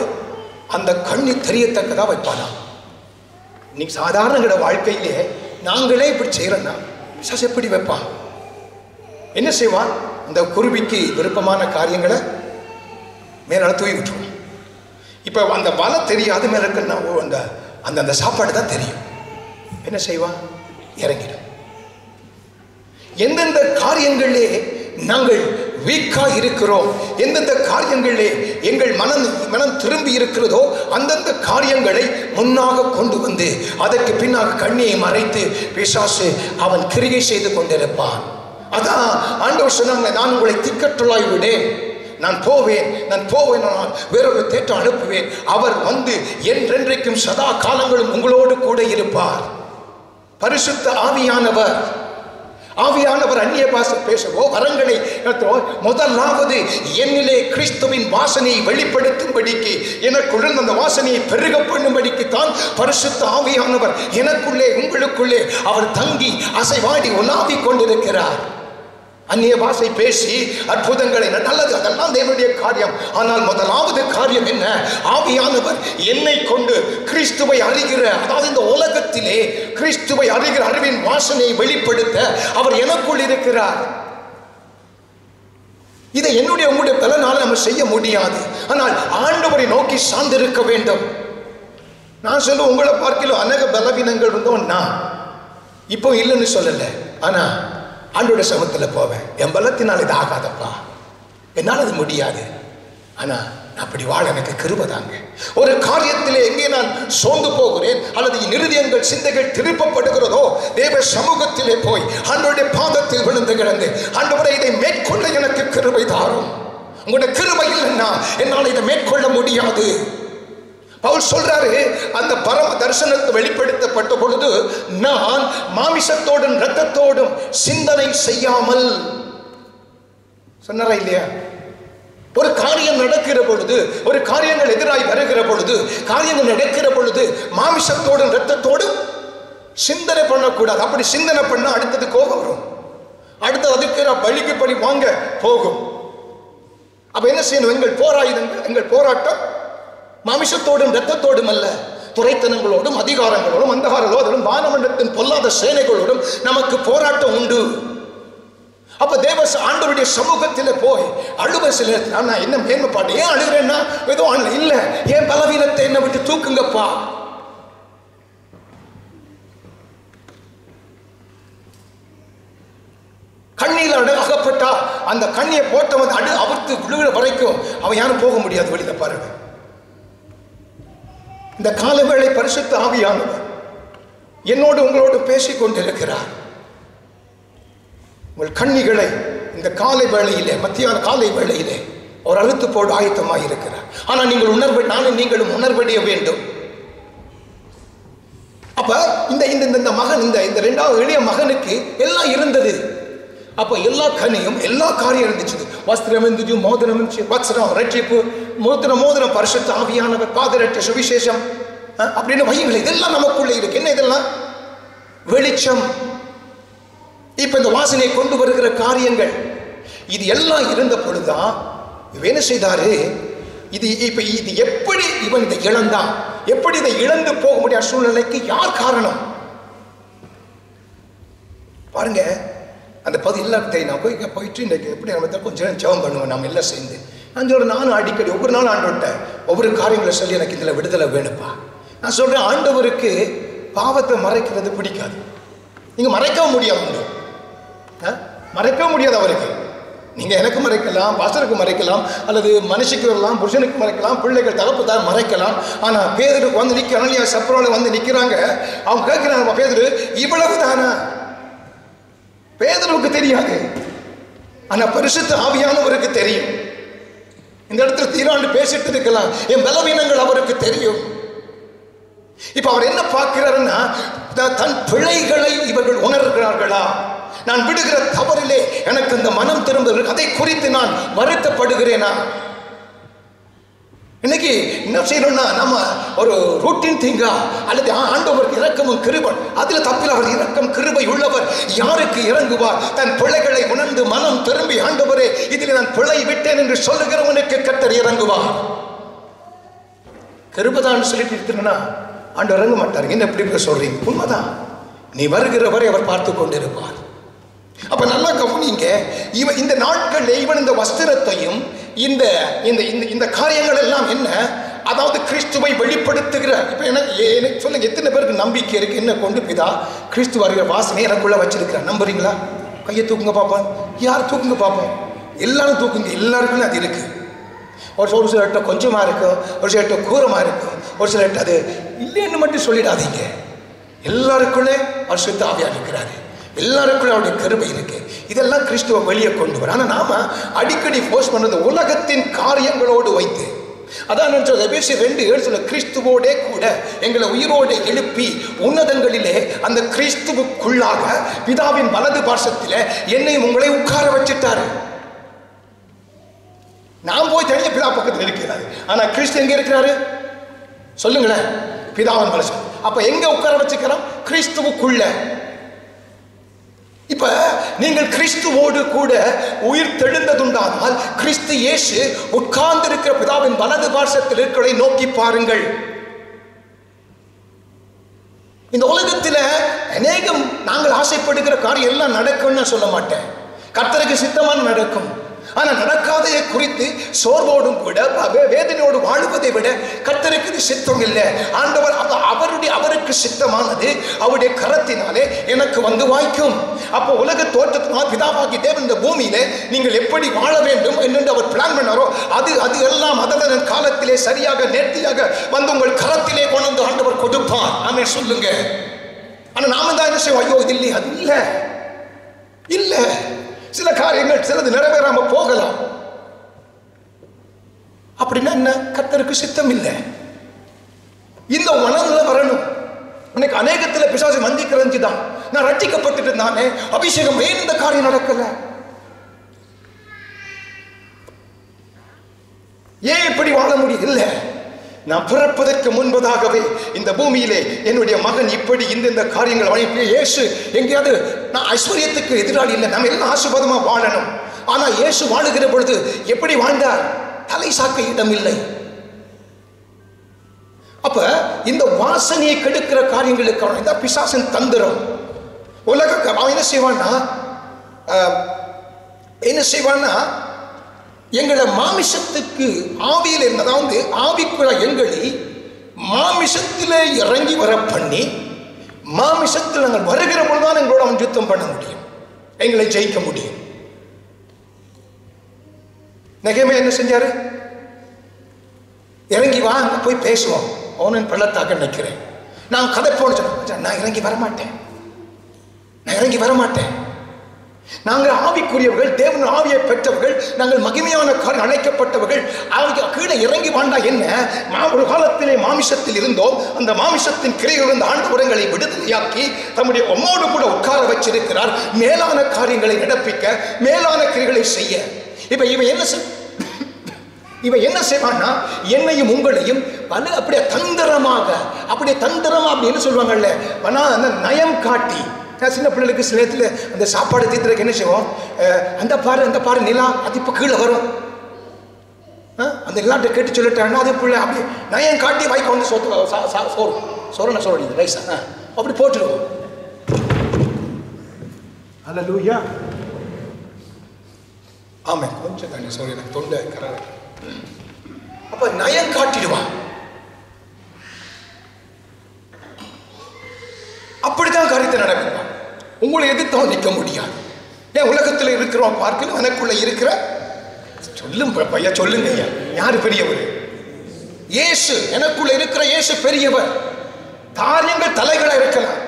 அந்த கண்ணி தெரியத்தக்கதா வைப்பானா? இன்னைக்கு சாதாரண வாழ்க்கையிலே நாங்களே இப்படி செய்யறோம்னா பிசாசு எப்படி வைப்பான்? என்ன செய்வான்? இந்த குருவிக்கு விருப்பமான காரியங்களை மேலால தூவி விட்டுருவோம். இப்ப அந்த வலை தெரியாது, மேல இருக்குன்னா அந்த அந்த சாப்பாடு தான் தெரியும். என்ன செய்வான்? இறங்கிடும். எந்தெந்த காரியங்களே நாங்கள் வீக்கா இருக்கிறோம், எந்தெந்த காரியங்களே எங்கள் மனம் திரும்பி இருக்கிறதோ அந்தந்த காரியங்களை முன்னாக கொண்டு வந்து அதற்கு பின்னாக கண்ணியை மறைத்து பிசாசு அவன் கிரியை செய்து கொண்டிருப்பான். அதான் ஆண்டவர் சொன்னாங்க, நான் உங்களை திக்கற்றலாய் விடேன், நான் போவேன் வேறொரு தேற்றம் அனுப்புவேன், அவர் வந்து என்றென்றைக்கும் சதா காலங்களும் உங்களோடு கூட இருப்பார். பரிசுத்த ஆவியானவர் அந்நிய பாஷை பேசவோ வரங்களை முதலாவது என்னிலே கிறிஸ்துவின் வாசனையை வெளிப்படுத்தும்படிக்கு, எனக்குள்ள அந்த வாசனையை பெருக பண்ணும்படிக்கு தான் பரிசுத்த ஆவியானவர் எனக்குள்ளே உங்களுக்குள்ளே அவர் தங்கி அசைவாடி உலாவி கொண்டிருக்கிறார். அந்நிய பாஷை பேசி அற்புதங்களை நல்லது, அதெல்லாம் தேவனுடைய காரியம். ஆனால் முதலாவது காரியம் என்ன? ஆவியானவர் என்னை கொண்டு கிறிஸ்துவை அறிகிற, அதாவது இந்த உலகத்திலே கிறிஸ்துவை அறிகிற அறிவின் வாசனையை வெளிப்படுத்த அவர் எனக்குள் இருக்கிறார். இதை என்னுடைய உங்களுடைய பலனால நம்ம செய்ய முடியாது. ஆனால் ஆண்டவரை நோக்கி சார்ந்திருக்க வேண்டும். நான் சொல்ல உங்களை பார்க்கல அநேக பலவீனங்கள் இருந்தோம்னா இப்போ இல்லைன்னு சொல்லல, ஆனா ஆண்டோட சமத்துல போவேன். என் பலத்தினால் இது ஆகாதப்பா, என்னால் அது முடியாது, ஆனா அப்படி வாழ எனக்கு கிருபை தாங்க. ஒரு காரியத்திலே எங்கே நான் சோர்ந்து போகிறேன் அல்லது இருதயங்கள் சிந்தைகள் திருப்பப்படுகிறதோ தேவ சமூகத்திலே போய் ஆண்டவருடைய பாதத்தில் விழுந்து கிடந்து, ஆண்டவரை இதை மேற்கொள்ள எனக்கு கிருபை தாரும். உங்களுடைய கிருபை இல்லைன்னா என்னால் இதை மேற்கொள்ள முடியாது. பவுல் சொல்றாரு, அந்த பரம தரிசனத்தை வெளிப்படுத்தப்பட்ட பொழுது நான் மாமிசத்தோடும் இரத்தத்தோடும் சிந்தனை செய்யாமல் சொன்னாரா இல்லையா? ஒரு காரியம் நடக்கிற பொழுது, ஒரு காரியங்கள் எதிராய் வருகிற பொழுது, காரியங்கள் நடக்கிற பொழுது மாமிசத்தோடும் இரத்தத்தோடும் சிந்தனை பண்ணக்கூடாது. அப்படி சிந்தனை பண்ண அடுத்தது கோபம் வரும், அடுத்தது அதுக்கு பலிக்கு பலி வாங்க போகும். அப்ப என்ன செய்யணும்? எங்கள் போராயுதங்கள், எங்கள் போராட்டம் மாமிசத்தோடும் இரத்தத்தோடும் அல்ல, துரைத்தனங்களோடும் அதிகாரங்களோடும் அந்தகாரங்களோடும் வானமண்டலத்தின் பொல்லாத சேனைகளோடும் நமக்கு போராட்டம் உண்டு. அப்ப தேவ ஆண்டவருடைய சமூகத்தில் போய் அழுவ சில நான் என்ன மேன்மை பாட்டு ஏன் அழுகிறேன்னா ஏதோ இல்ல, ஏன் பலவீனத்தை என்ன விட்டு தூக்குங்கப்பா. கண்ணியில் அகப்பட்டா அந்த கண்ணியை போட்டவன் அவிர்த்து விழுகிற வரைக்கும் அவன் யாரும் போக முடியாது வெளியில. பாருங்க, இந்த காலவேளை பரிசுத்த ஆவியானவர் என்னோடு உங்களோடு பேசிக் கொண்டிருக்கிறார். உங்கள் கண்ணிகளை இந்த காலை வேளையிலே, மத்தியான காலை வேளையிலே ஒரு அழுத்து போடு ஆயத்தமாக இருக்கிறார். ஆனால் நீங்கள் நானும் நீங்களும் உணர்வடைய வேண்டும். அப்ப இந்த மகன், இந்த இரண்டாவது எளிய மகனுக்கு எல்லாம் இருந்தது. அப்ப எல்லா கனியும் எல்லா காரியம் இருந்துச்சு. வஸ்திரம் இருந்துச்சு, மோதிரம் இருந்துச்சு, வஸ்திரம் ரட்சிப்பு, மோதிரம் பரிசுத்த ஆவியானவர், பாதரட்ச சுவிசேஷம் அப்படின்னு வையுங்கள். இதெல்லாம் நமக்குள்ள இருக்கு. என்ன இதெல்லாம்? வெளிச்சம். இப்ப இந்த வாசனையை கொண்டு வருகிற காரியங்கள் இது எல்லாம் இருந்த பொழுதுதான் என்ன செய்தாரு? இது எப்படி இவன் இதை இழந்தான்? எப்படி இதை இழந்து போக முடியாத சூழ்நிலைக்கு யார் காரணம்? பாருங்க, அந்த எல்லாத்தையும் நான் போயிட்டு இன்றைக்கு எப்படி நம்ம கொஞ்சம் ஜெபம் பண்ணுவோம் நம்ம எல்லாம் சேர்ந்து. நான் சொல்றேன், நானும் அடிக்கடி ஒவ்வொரு நாளும் ஆண்டவர்கிட்ட ஒவ்வொரு காரியங்களை சொல்லி எனக்கு இதில் விடுதலை வேணுப்பா. நான் சொல்றேன், ஆண்டவருக்கு பாவத்தை மறைக்கிறது பிடிக்காது. நீங்க மறைக்கவும் முடியாது, மறைக்கவும் முடியாது அவருக்கு. நீங்க எனக்கு மறைக்கலாம், பாஸ்டருக்கு மறைக்கலாம், அல்லது மனுஷிக்கு வரலாம், புருஷனுக்கு மறைக்கலாம், பிள்ளைகள் தகப்பு தான் மறைக்கலாம். ஆனா பேதுருக்கு வந்து நிற்கிறாங்க, சப்ரோல வந்து நிற்கிறாங்க. அவங்க கேட்கிறாங்க, பேதுரு இவ்வளவு தானா? பேதுருக்கு தெரியாது, ஆனா பரிசுத்த ஆவியானவருக்கு தெரியும். இந்த இடத்துல தீராண்டு பேசிட்டு இருக்கலாம், என் பலவீனங்கள் அவருக்கு தெரியும். இப்ப அவர் என்ன பார்க்கிறாருன்னா, தன் பிழைகளை இவர்கள் உணர்கிறார்களா? நான் விடுகிற தவறிலே எனக்கு இந்த மனம் திரும்ப, அதை குறித்து நான் வருத்தப்படுகிறேனா? இன்னைக்கு என்ன செய்யணும்னா, நம்ம ஒரு ரூட்டின் திங்கா அல்லது ஆண்டவருக்கு இரக்கமும் கிருபை, அதுல தப்பில் அவர் இரக்கம் கிருபை உள்ளவர் யாருக்கு இறங்குவார்? தன் பிழைகளை உணர்ந்து மனம் திரும்பி, ஆண்டவரே இதில் நான் பிழை விட்டேன் என்று சொல்லுகிறவனுக்கு கர்த்தர் இறங்குவார். கிருபைதான் சொல்லிட்டு இருக்கிறேன்னா ஆண்டவர் இறங்க மாட்டார். என்ன எப்படி சொல்றீங்க? உண்மைதான். நீ வருகிற வரை அவர் பார்த்து கொண்டிருப்பார். அப்ப நல்லா கவனிங்க, இவன் இந்த நாட்களில் இவன் இந்த வஸ்திரத்தையும் இந்த காரியங்கள் எல்லாம் என்ன, அதாவது கிறிஸ்துவை வெளிப்படுத்துகிற. இப்ப எனக்கு சொல்லுங்க, எத்தனை பேருக்கு நம்பிக்கை இருக்கு என்ன கொண்டு பிதா கிறிஸ்து வருகிற வாசனை எனக்குள்ள வச்சிருக்கிறார்? நம்புறீங்களா? கையை தூக்குங்க பார்ப்போம். யார் தூக்குங்க பார்ப்போம்? எல்லாரும் தூக்குங்க. எல்லாருக்குமே அது இருக்கு. ஒரு சிலர்கிட்ட கொஞ்சமா இருக்கும், ஒரு சிலர்கிட்ட கூரமா இருக்கும், ஒரு சிலர்கிட்ட அது இல்லைன்னு மட்டும் சொல்லிடாதீங்க. எல்லாருக்குள்ளே அவர் சுத்த ஆவியா இருக்கிறாரு, எல்லாருக்குள்ள அவருடைய கருமை இருக்கு. இதெல்லாம் கிறிஸ்துவ வெளியே கொண்டு வர. ஆனா நாம அடிக்கடி போஸ்ட் பண்றது உலகத்தின் காரியங்களோடு வைத்து. அதான் எபேசியர் 2:7 கிறிஸ்துவோடே கூட எங்களை உயிரோடு எழுப்பி உன்னதங்களிலே அந்த கிறிஸ்துவுக்குள்ளாக பிதாவின் வலது பார்சத்திலே என்னையும் உங்களை உட்கார வச்சிட்டாரு. நான் போய் தனிய பிதா பக்கத்தில் இருக்கிறாரு, ஆனா கிறிஸ்து எங்க இருக்கிறாரு சொல்லுங்களேன்? பிதாவின் வலது. அப்ப எங்க உட்கார வச்சுக்கிறோம்? கிறிஸ்துவுக்குள்ள. இப்ப நீங்கள் கிறிஸ்துவோடு கூட உயிர் தெழுந்ததுண்டானால் கிறிஸ்து இயேசு உட்கார்ந்து இருக்கிற பிதாவின் வலது பார்சத்தில் இருக்கிறதை நோக்கி பாருங்கள். இந்த உலகத்தில் அநேகம் நாங்கள் ஆசைப்படுகிற காரியம் எல்லாம் நடக்கும்னு சொல்ல மாட்டேன். கர்த்தருக்கு சித்தமான நடக்கும். ஆனா நடக்காதையை குறித்து சோர்வோடும் கூட வேதனையோடு வாழுவதை விட கர்த்தருக்கு இது சித்தம் இல்லை. ஆண்டவர் அவருக்கு சித்தமானது அவருடைய கரத்தினாலே எனக்கு வந்து வாய்க்கும். அப்போ உலக தோற்றத்தினால் பிதாவாகி தேவன் இந்த பூமியில நீங்கள் எப்படி வாழ வேண்டும் என்று அவர் பிளான் பண்ணாரோ அது எல்லாம் அதன் காலத்திலே சரியாக நேர்த்தியாக வந்து உங்கள் கரத்திலே கொண்டு ஆண்டவர் கொடுப்பார். ஆமே சொல்லுங்க. ஆனா நாம தான் என்ன செய்வோம்? ஐயோ இது இல்லையா? அது இல்லை இல்லை. சில காரியங்கள் சிலது நிறைவேறாம போகலாம். அப்படின்னா என்ன? கர்த்தருக்கு சித்தம் இல்லை. இந்த மனநிலை வரணும். எனக்கு அநேகத்துல பிசாசு மந்திக்கிறது தான். நான் ரட்சிக்கப்பட்டு இருந்தானே, அபிஷேகம் ஏன் இந்த காரியம் நடக்கல? ஏன் இப்படி வாழ முடியும்? இல்லை, நான் பிறப்பதற்கு முன்பதாகவே இந்த பூமியிலே என்னுடைய மகன் இப்படி இந்த காரியங்கள் வழங்கி இயேசு எங்கேயாவது நான் ஐஸ்வர்யத்துக்கு எதிராளி இல்லை, நம்ம எல்லாம் ஆசீர்வாதமா வாழணும். ஆனா இயேசு வாழுகிற பொழுது எப்படி வாழ்ந்தார்? தலை சாக்க இடம் இல்லை. அப்ப இந்த வாசனையை கெடுக்கிற காரியங்களுக்கான இந்த பிசாசின் தந்திரம். உலக அவன் என்ன செய்வான்னா எங்களை மாமிசத்துக்கு ஆவியில் இருந்ததாவது ஆவிக்குள்ள எங்களை மாமிசத்திலே இறங்கி வர பண்ணி மாமிசத்தில் நாங்கள் வருகிற பொழுதுதான் எங்களோட அவன் யுத்தம் பண்ண முடியும், எங்களை ஜெயிக்க முடியும். நெகேமியா என்ன செஞ்சாரு? இறங்கி வா, அங்க போய் பேசுவோம். அவன் பள்ளத்தாக்க நிற்கிறேன், நான் கதை போன சொன்னேன், நான் இறங்கி வரமாட்டேன், நான் இறங்கி வரமாட்டேன். நாங்கள் ஆவிக்குரியவர்கள், தேவன் ஆவியை பெற்றவர்கள், நாங்கள் மகிமையான காரியம் அழைக்கப்பட்டவர்கள். கீழே இறங்கி வாழ்ந்தா என்ன? ஒரு காலத்திலே மாமிசத்தில் இருந்தோம், அந்த மாமிசத்தின் கிரையில் இருந்த ஆண்டவரங்களை விடுதலையாக்கி தம்முடைய உம்மோடு கூட உட்கார வச்சிருக்கிறார், மேலான காரியங்களை நடப்பிக்க, மேலான கிரைகளை செய்ய. இப்ப இவன் என்ன செய்வான்னா என்னையும் உங்களையும் அப்படியே தந்திரமாக அப்படி என்ன சொல்லுவாங்கல்ல, அந்த நயம் காட்டி. சின்ன பிள்ளைகளுக்கு சில நேரத்தில் அந்த சாப்பாடு தீர்த்துறதுக்கு என்ன செய்வோம்? அந்த பாரு நிலா, அது இப்போ கீழே வரும். அந்த நிலாட்ட கேட்டு சொல்லிட்டாங்கன்னா அது பிள்ளை அப்படி நயம் காட்டி வாய்க்கு வந்து சோறு ரைஸா அப்படி போட்டுருவோம். அல்லேலூயா, ஆமென். கொஞ்சம் தானே சோறு, எனக்கு தொண்டை கரார. அப்ப நயம் காட்டிடுவான். அப்படித்தான் காரியத்தை நடக்கும். உங்களை எதிர்த்தவன் நிற்க முடியாது. ஏன் உலகத்தில் இருக்கிறோம் பார்க்கணும், எனக்குள்ள இருக்கிற சொல்லும் பையா, சொல்லுங்க ஐயா, யாரு பெரியவர்? இயேசு. எனக்குள்ள இருக்கிற இயேசு பெரியவர். காரியங்கள் தலைகளை இருக்கலாம்,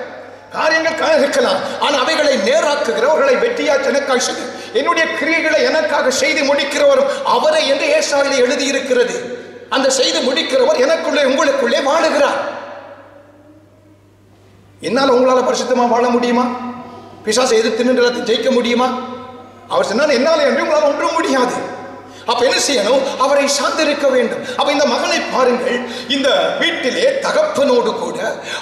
காரியங்கள் இருக்கலாம், ஆனால் அவைகளை நேராக்குகிறவர்களை வெற்றியா எனக்காக செய்து என்னுடைய கிரியைகளை எனக்காக செய்து முடிக்கிறவரும் அவரை என்று ஏசாயிலே எழுதி இருக்கிறது. அந்த செய்து முடிக்கிறவர் எனக்குள்ளே உங்களுக்குள்ளே வாழுகிறார். என்னால் உங்களால பரிசுத்தமா வாழ முடியுமா? பிசாசை எதிர்த்து நின்று ஜெயிக்க முடியுமா? அவர் சொன்னால் என்னால் என்று உங்களால் ஒன்றும் முடியாது. அப்ப என்ன செய்யணும்? அவரை சார்ந்திருக்க வேண்டும். அப்ப இந்த மகனை பாருங்கள், இந்த வீட்டிலே தகப்பனோடு கூட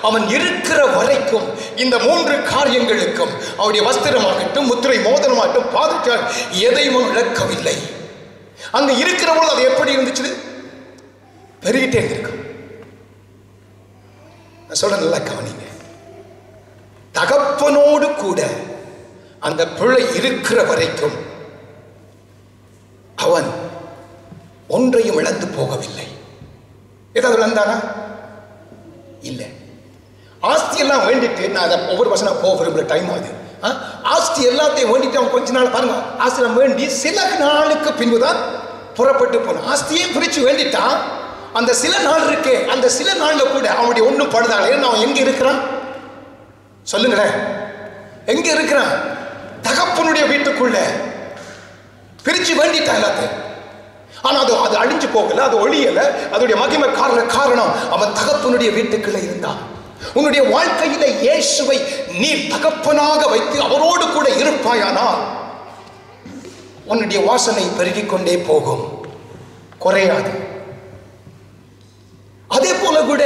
அவன் இருக்கிற வரைக்கும் இந்த 3 காரியங்களுக்கும் அவருடைய வஸ்திரமாகட்டும், முத்திரை மோதிரமாகட்டும், பாதச்சால் எதையும் இழக்கவில்லை. அங்க இருக்கிறவங்க அது எப்படி இருந்துச்சு? பெருகிட்டே இருந்திருக்கும். நான் சொல்ற நல்லா கவனிங்க. தகப்பனோடு கூட அந்த பிள்ளை இருக்கிற வரைக்கும் அவன் ஒன்றையும் இழந்து போகவில்லை. ஏதாவது இழந்தானா? இல்லை. ஆஸ்தி எல்லாம் வேண்டிட்டு, நான் அதை ஒவ்வொரு வருஷம் போக விரும்புகிற டைம் ஆகுது. ஆஸ்தி எல்லாத்தையும் வேண்டிட்டு அவன் கொஞ்ச நாள் பாருங்க, ஆஸ்தி வேண்டி சில நாளுக்கு பின்புதான் புறப்பட்டு போனான். ஆஸ்தியே பிரிச்சு வேண்டிட்டான். அந்த சில நாள் இருக்கே, அந்த சில நாள்ல கூட அவனுடைய ஒன்றும் படுதாள். அவன் எங்க இருக்கிறான் சொல்லுங்களேன்? எங்க இருக்கிறான்? தகப்பனுடைய வீட்டுக்குள்ள பிரிச்சு வேண்டிட்டான் எல்லாத்தையும். ஆனா அது அழிஞ்சு போகல, அது ஒழியல. அதோடைய மகிமை காரணம் அவன் தகப்பனுடைய வீட்டுக்குள்ள இருந்தான். உன்னுடைய வாழ்க்கையில இயேசுவை நீ தகப்பனாக வைத்து அவரோடு கூட இருப்பாயானால் உன்னுடைய வாசனை பெருகிக் கொண்டே போகும், குறையாது. அதே போல கூட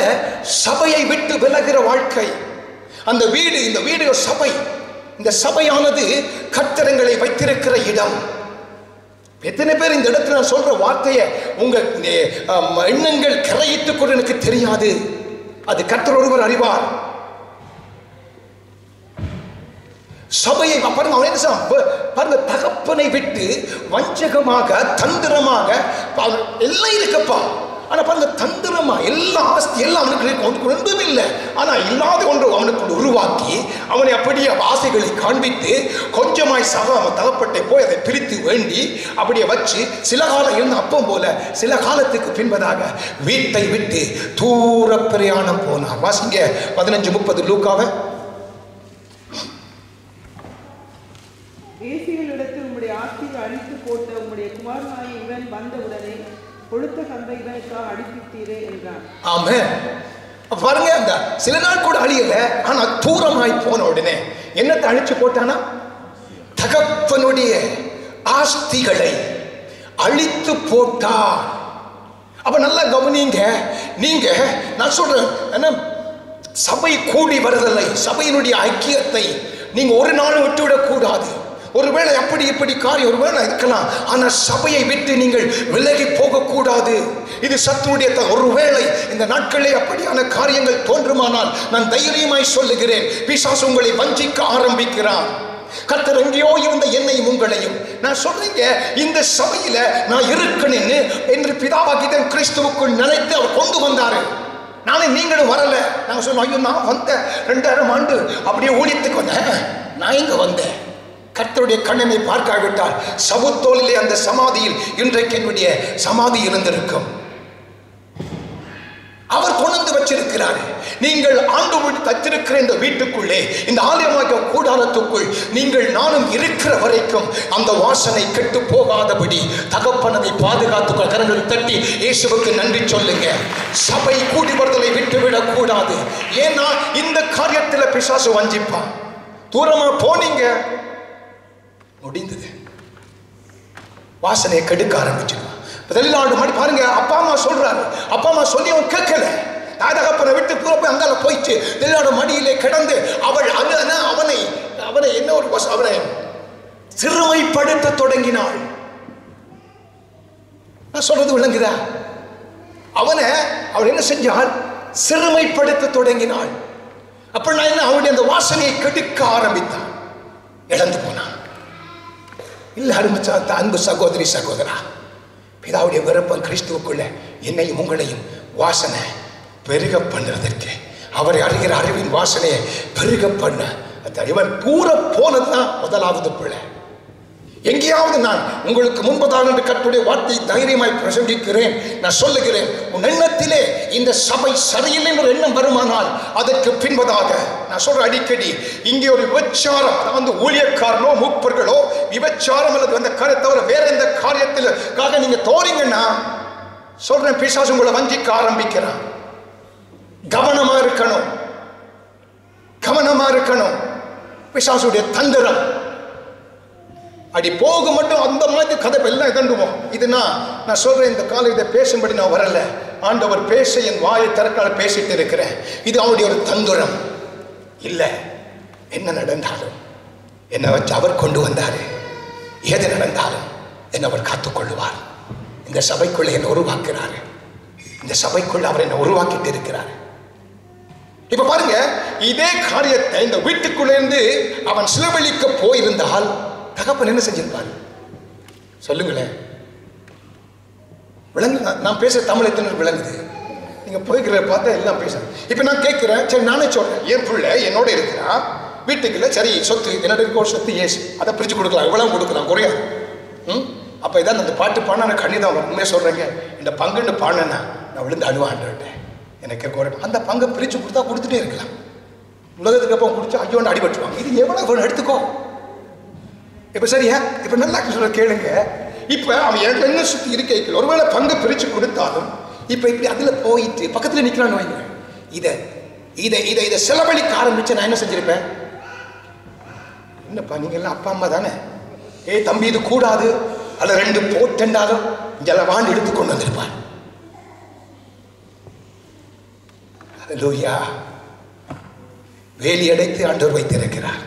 சபையை விட்டு விலகிற வாழ்க்கை, அந்த வீடு, இந்த வீடு சபை, இந்த சபையானது கர்த்தரங்களை வைத்திருக்கிற இடம். எத்தனை பேர் இந்த இடத்துல நான் சொல்ற வார்த்தையை உங்க எண்ணங்கள் கரையிட்டுக் கொண்டு எனக்கு தெரியாது, அது கர்த்தர் ஒருவர் அறிவார். சபையை பாருங்க, அவன் என்ன பாருங்க, தகப்பனை விட்டு வஞ்சகமாக தந்திரமாக எல்லாம் இருக்கப்பா. ஆனா பாருங்க, தந்திரமா எல்லா ஆஸ்தி எல்லாம் அவனுக்கு ஒன்றும் இல்லை. ஆனா இல்லாத ஒன்று அவனுக்கு உருவாக்கி அவனை அப்படியே ஆசைகளை காண்பித்து கொஞ்சமாய் அவன் தகப்பட்டை போய் அதை பிரித்து வேண்டி அப்படியே வச்சு சில காலம் இருந்த அப்பம் போல சில காலத்துக்கு பின்பதாக வீட்டை விட்டு தூர பிரயாணம் போனார். வாசிங்க 15:30 லூக்காவை. தேசிகளிடத்தில் உம்முடைய ஆஸ்தியை அழித்து போட்ட உம்முடைய குமாரனாகிய இவன் வந்தவுடனே கொழுத்த சந்தை இவனுக்காக அடிப்பித்தீரே என்றான். ஆமென். பாருங்க, அந்த சில நாள் கூட அழியல, ஆனா தூரமாய் போன உடனே என்னத்தை அழிச்சு போட்டானா? தகப்பனுடைய ஆஸ்திகளை அழித்து போட்டார். அப்ப நல்லா கவனிங்க. நீங்க நான் சொல்றேன் என்ன, சபை கூடி வருதலை, சபையினுடைய ஐக்கியத்தை நீங்க ஒரு நாள் விட்டுவிடக் கூடாது. ஒருவேளை அப்படி இப்படி காரியம் ஒருவேளை இருக்கலாம், ஆனால் சபையை விட்டு நீங்கள் விலகி போகக்கூடாது. இது சத்துருடைய ஒருவேளை இந்த நாட்களே அப்படியான காரியங்கள் தோன்றுமானால் நான் தைரியமாய் சொல்லுகிறேன், பிசாசு உங்களை வஞ்சிக்க ஆரம்பிக்கிறான். கர்த்தர் எங்கேயோ இருந்த என்னையும் உங்களையும் நான் சொல்றீங்க இந்த சபையில நான் இருக்கணும்னு என்று பிதாவாகிய கிறிஸ்துவுக்குள் நினைத்து அவர் கொண்டு வந்தாரு. நானே நீங்களும் வரல. நாங்க சொன்னோம், ஐயோ நான் வந்தேன் 2000 ஆண்டு அப்படியே ஊழியத்துக்கு வந்தேன். நான் இங்க வந்தேன். கர்த்தருடைய கண்ணனை பார்க்காவிட்டால் சவுத்தோலிலே அந்த சமாதியில் இன்றைக்கு என்னுடைய சமாதி இருந்திருக்கும். அவர் கொண்டு வச்சிருக்கிறார். நீங்கள் ஆண்டவருடைய தச்சிருக்கிற இந்த வீட்டுக்குள்ளே, இந்த ஆலயமாகிய கூடாரத்துக்குள் நீங்கள் நானும் இருக்கிற வரைக்கும் அந்த வாசனை கெட்டு போகாதபடி தகப்பனதை பாதுகாத்துக் கரங்களை தட்டி இயேசுவுக்கு நன்றி சொல்லுங்க. சபை கூடி வருதலை விட்டுவிடக் கூடாது. ஏன்னா இந்த காரியத்தில் பிசாசு வஞ்சிப்பான். தூரமா போனீங்க, முடிந்தது, வாசனையை கெடுக்க ஆரம்பிச்சிருவான். வெளிநாடு மாதிரி பாருங்க, அப்பா அம்மா சொல்றாரு, அப்பா அம்மா சொல்லி அவன் கேட்கல. தகப்பனை விட்டு தூர போய் அங்கால போயிட்டு வெளிநாடு மடியிலே கிடந்து அவள் அவனை என்ன ஒரு அவனை சிறுமைப்படுத்த தொடங்கினாள். நான் சொல்றது விளங்குதா? அவள் என்ன செஞ்சாள்? சிறுமைப்படுத்த தொடங்கினாள். அப்ப நான் என்ன, அவனுடைய அந்த வாசனையை கெடுக்க ஆரம்பித்தான். இழந்து போனான். இல்ல அன்பு சகோதரி சகோதரா, பிதாவுடைய விருப்பம் கிறிஸ்துவுக்குள்ள என்னையும் உங்களையும் வாசனை பெருக பண்ணுறதற்கு, அவரை அறிகிற அறிவின் வாசனையை பெருக பண்ண இவன் தூர போனதுதான் முதலாவது பிள்ளை. எங்கேயாவது நான் உங்களுக்கு முன்பதாக கர்த்தருடைய வார்த்தையை தைரியமாய் பிரசங்கிக்கிறேன். நான் சொல்லுகிறேன், உன் எண்ணத்திலே இந்த சபை சரியில்லை என்ற எண்ணம் வருமானால் அதற்கு பின்பதாக நான் சொல்ற அடிக்கடி இங்கே ஒரு விபச்சாரம், அதாவது ஊழியக்காரனோ மூப்பர்களோ விபச்சாரம் அல்லது அந்த காரியத்தை தவிர வேற எந்த காரியத்திற்காக நீங்க தோறீங்கன்னா சொல்றேன், பிசாசு உங்களை வஞ்சிக்க ஆரம்பிக்கிறான். கவனமா இருக்கணும், கவனமா இருக்கணும். பிசாசுடைய தந்திரம் அடி போக மட்டும் அந்த மாதிரி கதை எல்லாம் இதண்டுவோம். இது நான் சொல்றேன், இந்த காலம் இதை பேசும்படி நான் வரல. ஆண்டவர் பேச என் வாயை திறக்கால பேசிட்டு இருக்கிறேன். இது அவருடைய ஒரு தந்திரம் இல்லை. என்ன நடந்தாலும் என்னை வச்சு அவர் கொண்டு வந்தாரு. எது நடந்தாலும் என்னை அவர் காத்துக்கொள்ளுவார். இந்த சபைக்குள்ள என்னை உருவாக்குறாரு. இந்த சபைக்குள்ள அவர் என்னை உருவாக்கிட்டு இருக்கிறார். இப்ப பாருங்க, இதே காரியத்தை இந்த வீட்டுக்குள்ள இருந்து அவன் சிலவழிக்க போயிருந்தால் தகப்பன் என்ன செஞ்சிருப்பாரு? சொல்லுங்களேன். விளங்கு, நான் பேச தமிழ் எத்தனை விளங்குது? நீங்க போய்கிற பார்த்தா எல்லாம் பேசுறேன். இப்ப நான் கேட்கிறேன், சரி நானே சொல்றேன், என் பிள்ளை என்னோட இருக்கிறான் வீட்டுக்குள்ள, சரி சொத்து என்னோட இருக்க ஒரு சொத்து ஏசு, அதை பிரிச்சு கொடுக்கலாம், எவ்வளவு கொடுக்கலாம், குறையாது. அப்ப இதான் அந்த பாட்டு பாடின கண்ணிதான் உண்மையை சொல்றேங்க. இந்த பங்குன்னு பாடினா நான் விழுந்து அழுவான்ட்டேன். எனக்கு குறை, அந்த பங்கை பிரிச்சு கொடுத்தா கொடுத்துட்டே இருக்கலாம். உலகத்துக்கு அப்போ குடிச்சு ஐயோன்னு அடிபட்டுருவாங்க. இது எவ்வளவு எடுத்துக்கோ. இப்ப சரியா? இப்ப நல்லா சொல்ற கேளுங்க. இப்ப அவன் எனக்கு என்ன சுத்தி இருக்க, ஒருவேளை பங்கு பிரிச்சு கொடுத்தாலும் இப்ப இப்படி அதுல போயிட்டு பக்கத்துல நிக்கிறான்னு வைங்க, இதை இதை இதை இதை செலவழிக்க ஆரம்பிச்சு நான் என்ன செஞ்சிருப்பேன்? என்னப்பா நீங்க எல்லாம் அப்பா அம்மா தானே, தம்பி இது கூடாது அல்ல 2 போட்டெண்டாலும் இதெல்லாம் வாண்டு எடுத்து கொண்டு வந்திருப்பான். அல்லேலூயா. வேலி அடைத்து ஆண்டவர் வைத்திருக்கிறார்.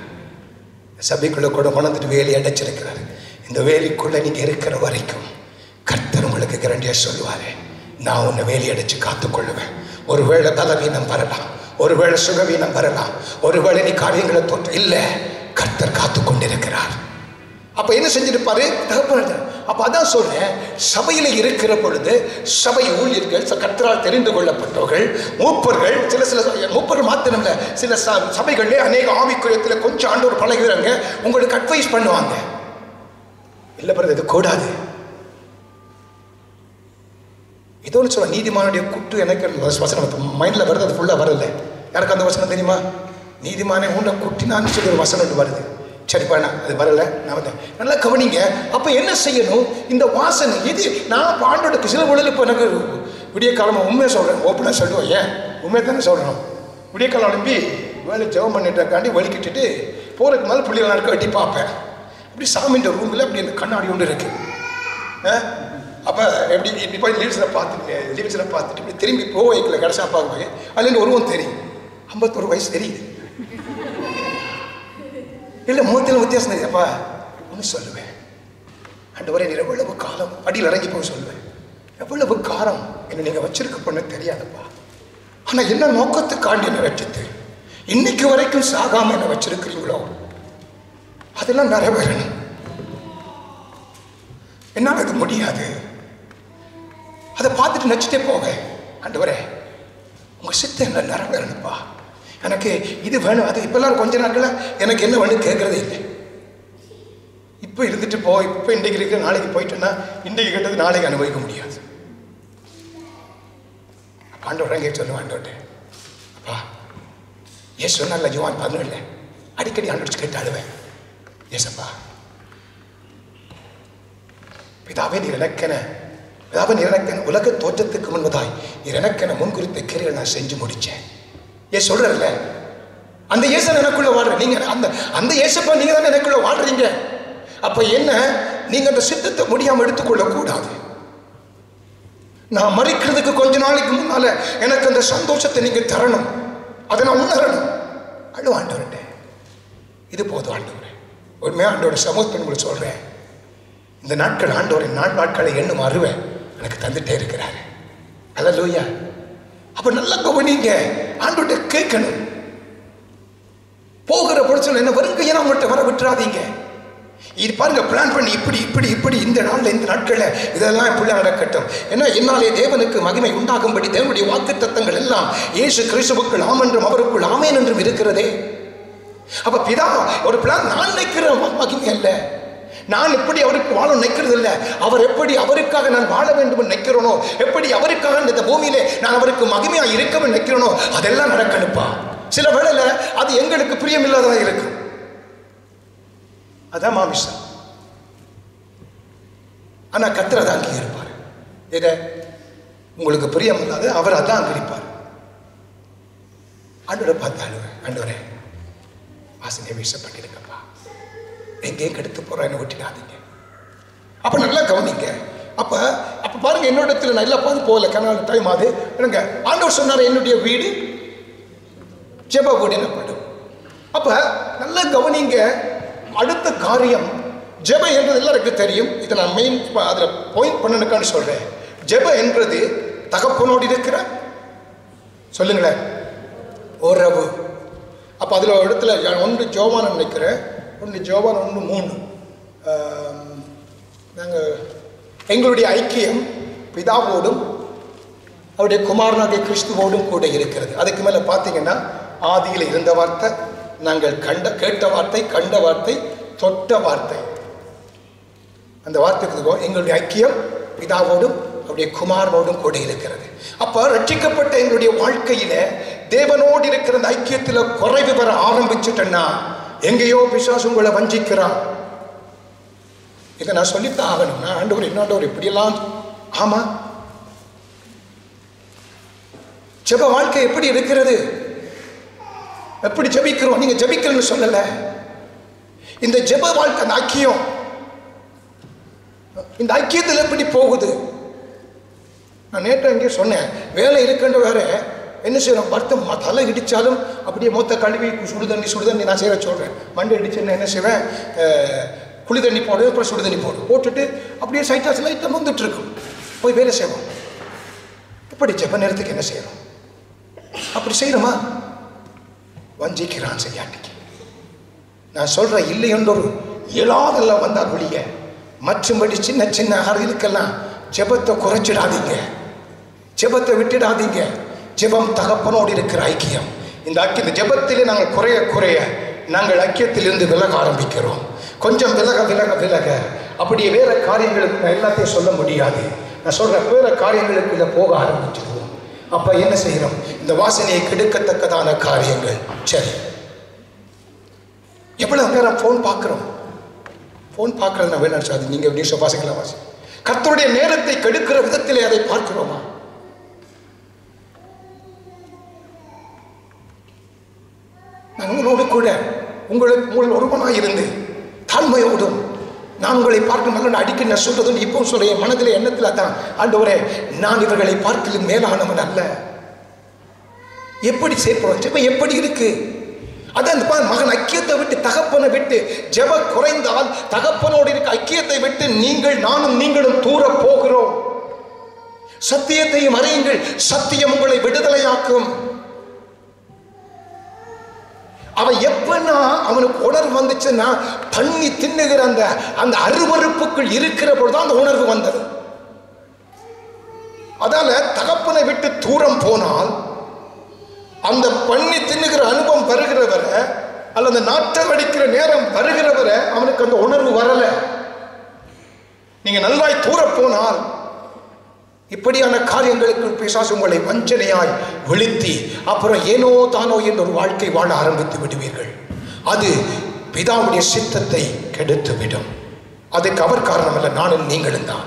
சபைக்குள்ள கூட கொண்டுட்டு வேலி அடைச்சிருக்கிறார். இந்த வேலிக்குள்ள நீங்க இருக்கிற வரைக்கும் கர்த்தர் உங்களுக்கு கேரண்டியா சொல்லுவாரு, நான் உன்னை வேலி அடைச்சு காத்துக்கொள்ளுவேன். ஒருவேளை பலவீனம் வரலாம், ஒருவேளை சுகவீனம் வரலாம், ஒருவேளை நீ காரியங்களை தோற்ற இல்ல, கர்த்தர் காத்து கொண்டிருக்கிறார். அப்ப என்ன செஞ்சிருப்பாரு? அப்ப அதான் சொல்றேன், சபையில இருக்கிற பொழுது சபை ஊழியர்கள், கர்த்தரால் தெரிந்து கொள்ளப்பட்டவர்கள், மூப்பர்கள், சில மூப்பர்கள் மாத்திரம் இல்ல, சில சபைகளிலே அநேக ஆவிக்குரியத்தில் கொஞ்சம் ஆண்டவர் பழகுறாங்க, உங்களுக்கு அட்வைஸ் பண்ணுவாங்க. இல்ல பிறகு இது கூடாது. ஏதோ சொல்ல, நீதிமானுடைய குட்டு எனக்கு வசனம் மைண்ட்ல வருது, அது ஃபுல்லா வரல. யாருக்கு அந்த வசனம் தெரியுமா? நீதிமானே உன்னை குட்டினான்னு சொல்லி ஒரு வசனம் வருது. சரிப்பா, அது வரல, நான் வந்தேன். நல்லா கவனிங்க. அப்ப என்ன செய்யணும்? இந்த வாசனை இது நான் ஆண்டோட சில உடல். இப்போ எனக்கு விடிய காலமா உண்மையை சொல்றேன், ஓப்பனா சொல்லுவோம். ஏன் உண்மையை தானே சொல்றோம். விடிய காலம் அனுப்பி வேலை ஜெபம் பண்ணிட்டாண்டி வலிக்கிட்டுட்டு போறதுக்கு மேலே பிள்ளைகள் நடக்க வெட்டி பார்ப்பேன். அப்படி சாமின்ற ரூமில் அப்படி அந்த கண்ணாடி ஒன்று இருக்கு. அப்போ இப்படி போய் லீவ்ஸில் பார்த்துட்டு இப்படி திரும்பி வைக்கல கடைசியாக பார்க்கும்போது அதுலேருந்து ஒருவன் தெரியும். 51 வயசு தெரியுது. இல்லை முகத்தில் வித்தியாசம் தெரியுதுப்பா. ஒன்று சொல்லுவேன், ஆண்டவரே நீர் எவ்வளவு காலம் அடியில் இறங்கி போய் சொல்லுவேன், எவ்வளவு காலம் என்னை நீங்கள் வச்சிருக்க பண்ண தெரியாதப்பா. ஆனால் என்ன நோக்கத்துக்காண்டி என்னை வச்சுட்டு இன்னைக்கு வரைக்கும் சாகாமல் என்னை வச்சிருக்கிறீங்களோ அதெல்லாம் நிறைவேறணும். என்னால் அது முடியாது. அதை பார்த்துட்டு நச்சுட்டே போக, ஆண்டவரே உங்கள் சித்தம் என்ன நிறைவேறணுப்பா, எனக்கு இது வேணும் அது. இப்பெல்லாம் கொஞ்ச நாட்களில் எனக்கு என்ன வேணும் கேட்கறதே இல்லை. இப்போ இருந்துட்டு இப்போ இன்றைக்கு இருக்கிற நாளைக்கு போயிட்டேன்னா இன்றைக்கு கேட்டது நாளைக்கு அனுபவிக்க முடியாது. ஆண்டவர் அங்கே சொல்லுவேன், ஆண்டவர்கிட்ட அப்பா ஏன் சொன்னால ஜோவான் 11 அடிக்கடி ஆண்டவர் கேட்டாடுவேன், ஏசப்பா பிதாவே நீர் எனக்கென உலக தோற்றத்துக்கு முன்பதாய் நீர் எனக்கென முன்குறித்த கிரியை நான் செஞ்சு முடிச்சேன். ஏன் சொல்றல அந்த ஏசன் எனக்குள்ள வாழ்ற நீங்க அந்த ஏசப்பா நீங்க தானே எனக்குள்ள வாழ்றீங்க. அப்ப என்ன நீங்க அந்த சித்தத்தை முடியாம எடுத்துக்கொள்ள கூடாது. நான் மறிக்கிறதுக்கு கொஞ்ச நாளைக்கு முன்னால எனக்கு அந்த சந்தோஷத்தை நீங்க தரணும், அதை நான் உணரணும். அழு ஆண்டவர்கிட்ட இது போதும் ஆண்டவரே. உண்மையா ஆண்டோட சமூகத்தை உங்களுக்கு சொல்றேன், இந்த நாட்கள் ஆண்டவரின் நாட்களை எண்ணும் அறிவை எனக்கு தந்துட்டே இருக்கிறாரு. அல்லேலூயா. அப்ப நல்லா கவனிங்க, ஆண்டவர்கிட்ட கேட்கணும். போகிற பொழுது என்ன வருங்க ஏன்னா உங்கள்கிட்ட வர விட்டுறாதீங்க. இது பாருங்க, பிளான் பண்ணி இப்படி இந்த நாட்கள்ல இதெல்லாம் இப்படி நடக்கட்டும். ஏன்னா என்னாலே தேவனுக்கு மகிமை உண்டாகும்படி தேவனுடைய வாக்கு தத்தங்கள் எல்லாம் இயேசு கிறிஸ்துவுக்குள் ஆம் என்றும் அவருக்குள் ஆமேன் என்றும் இருக்கிறதே. அப்ப பிதா ஒரு பிளான் நான் நினைக்கிற மகிமை அல்ல, நான் எப்படி அவருக்கு வாழ நினைக்கிறது இல்லை, அவர் எப்படி அவருக்காக நான் வாழ வேண்டும் நினைக்கிறோனோ, எப்படி அவருக்காக இந்த பூமியிலே நான் அவருக்கு மகிமையா இருக்க நினைக்கிறோனோ அதெல்லாம் நடக்கணுப்பா. சில வேளையில அது எங்களுக்கு பிரியமில்லாததா இருக்கும், அதான் மாமிசம். ஆனா கர்த்தர் அதான் அங்கீகரிப்பார். இதை உங்களுக்கு பிரியம் இல்லாத அவர் அதான் அங்கீகரிப்பார். ஆண்டவரை பார்த்து அழுவேன், ஆண்டவரே வாசனை வீசப்பட்டிருக்கப்பா, எங்கேயும் கெடுத்து போறேன்னு விட்டுடாதீங்க. அப்ப நல்லா கவனிங்க. அப்ப பாருங்க, என்னோட இடத்துல நான் எல்லாம் பார்த்து போகல, கனால டைம் ஆகுது எனக்கு. ஆண்டவர் சொன்னார் என்னுடைய வீடு ஜெப வீடு எனப்படும். அப்ப நல்லா கவனிங்க. அடுத்த காரியம் ஜெப என்றது எல்லாருக்கும் தெரியும். இதை நான் மெயின் அதில் பாயிண்ட் பண்ணனுக்கான்னு சொல்றேன். ஜெப என்றது தகப்பனோடு இருக்கிற சொல்லுங்களேன் உறவு. அப்போ அதில் ஒரு இடத்துல 1 யோவான் நினைக்கிறேன், 1 யோவான் 1:3 நாங்கள் எங்களுடைய ஐக்கியம் பிதாவோடும் அவருடைய குமாரனாகிய கிறிஸ்துவோடும் கூட இருக்கிறது. அதுக்கு மேலே பார்த்தீங்கன்னா ஆதியில் இருந்த வார்த்தை, நாங்கள் கேட்ட வார்த்தை, கண்ட வார்த்தை, தொட்ட வார்த்தை. அந்த வார்த்தைக்கு எங்களுடைய ஐக்கியம் பிதாவோடும் அவருடைய குமாரனோடும் கூட இருக்கிறது. அப்ப ரட்சிக்கப்பட்ட எங்களுடைய வாழ்க்கையில தேவனோடு இருக்கிற அந்த ஐக்கியத்தில் குறைவு பெற ஆரம்பிச்சுட்டேன்னா எங்கேயோ பிசாசு உங்களை வஞ்சிக்கிறான். இதை நான் சொல்லித்தான் ஆகணும். நான் ஆண்டவர் என்னாண்டவர் இப்படியெல்லாம். ஆமா, ஜெப வாழ்க்கை எப்படி இருக்கிறது, எப்படி ஜெபிக்கிறோம்? நீங்க ஜெபிக்கணும்னு சொல்லல, இந்த ஜெப வாழ்க்கை அந்த ஐக்கியம், இந்த ஐக்கியத்தில் எப்படி போகுது? நான் நேற்று எங்கேயும் சொன்னேன், வேலை இருக்கின்ற வேற என்ன செய்யறோம், வருத்தம் தலை இடிச்சாலும் அப்படியே மொத்த கழுவி சுடுதண்ணி நான் செய்ய சொல்றேன். மண்டை இடிச்சுன்னு என்ன செய்வேன், குளி தண்ணி போடு, அப்புறம் சுடு தண்ணி போட்டுட்டு அப்படியே சைட்டாஸ் லைட்டாக வந்துட்டு இருக்கும், போய் வேலை செய்வோம். இப்படி ஜெப நேரத்துக்கு என்ன செய்யறோம்? அப்படி செய்யறோமா? வஞ்சிக்கிறான் செய்யாட்டிக்கு. நான் சொல்றேன், இல்லை என்றொரு இயலாதெல்லாம் வந்தால் ஒழிய மற்றும்படி சின்ன சின்ன அறிவுக்கெல்லாம் ஜெபத்தை குறைச்சிடாதீங்க, ஜெபத்தை விட்டுடாதீங்க. ஜெபம் தகப்பனோடு இருக்கிற ஐக்கியம். இந்த ஜெபத்திலே நாங்கள் குறைய நாங்கள் ஐக்கியத்திலிருந்து விலக ஆரம்பிக்கிறோம். கொஞ்சம் விலக அப்படியே வேற காரியங்களுக்கு நான் எல்லாத்தையும் சொல்ல முடியாது. நான் சொல்றேன், வேற காரியங்களுக்குள்ள போக ஆரம்பிச்சிடுவோம். அப்ப என்ன செய்யறோம்? இந்த வாசனையை கெடுக்கத்தக்கதான காரியங்கள். சரி, எவ்வளவு நேரம் போன் பார்க்கிறோம்? போன் பார்க்கறது நான் வேணும் சார், நீங்க நியூஸ் வாசிக்கலாம் வாசி. கர்த்தருடைய நேரத்தை கெடுக்கிற விதத்திலே அதை பார்க்கிறோமா? நான் உங்களோடு கூட உங்கள் ஒருவனாக இருந்து தாழ்மையோடும் நான் உங்களை பார்க்கும் நல்ல அடிக்கடி நான் சொல்றது இப்போ சொல்றேன், மனதில் எண்ணத்தில் தான், ஆண்டவரே நான் இவர்களை பார்க்கலும் மேலானவன் அல்ல. எப்படி சேர்ப்போம்? எப்படி இருக்கு? அதான் மகன் ஐக்கியத்தை விட்டு தகப்பனை விட்டு ஜெப குறைந்தால் தகப்பனோடு இருக்க ஐக்கியத்தை விட்டு நீங்களும் தூர போகிறோம். சத்தியத்தையும் அறியுங்கள், சத்தியம் உங்களை விடுதலையாக்கும். அவன் எப்பன்னா அவனுக்கு உணர்வு வந்துச்சுன்னா தண்ணி தின்னுகிற அந்த அருவருப்புக்குள் இருக்கிற பொழுதுதான் அந்த உணர்வு வந்தது. அதால தகப்பனை விட்டு தூரம் போனால் அந்த பண்ணி தின்னுகிற அனுபவம் வருகிறவரை அல்லது நாட்டம் அடிக்கிற நேரம் வருகிறவரை அவனுக்கு அந்த உணர்வு வரல. நீங்க நல்லாய் தூர போனால் இப்படியான காரியங்களுக்கு பிசாசு உங்களை வஞ்சனையாய் விழுத்தி அப்புறம் ஏனோ தானோ என்ற ஒரு வாழ்க்கை வாழ ஆரம்பித்து விடுவீர்கள். அது பிதாவுடைய சித்தத்தை கெடுத்துவிடும். அதுக்கு அவர் காரணம் அல்ல, நானும் நீங்களும் தான்.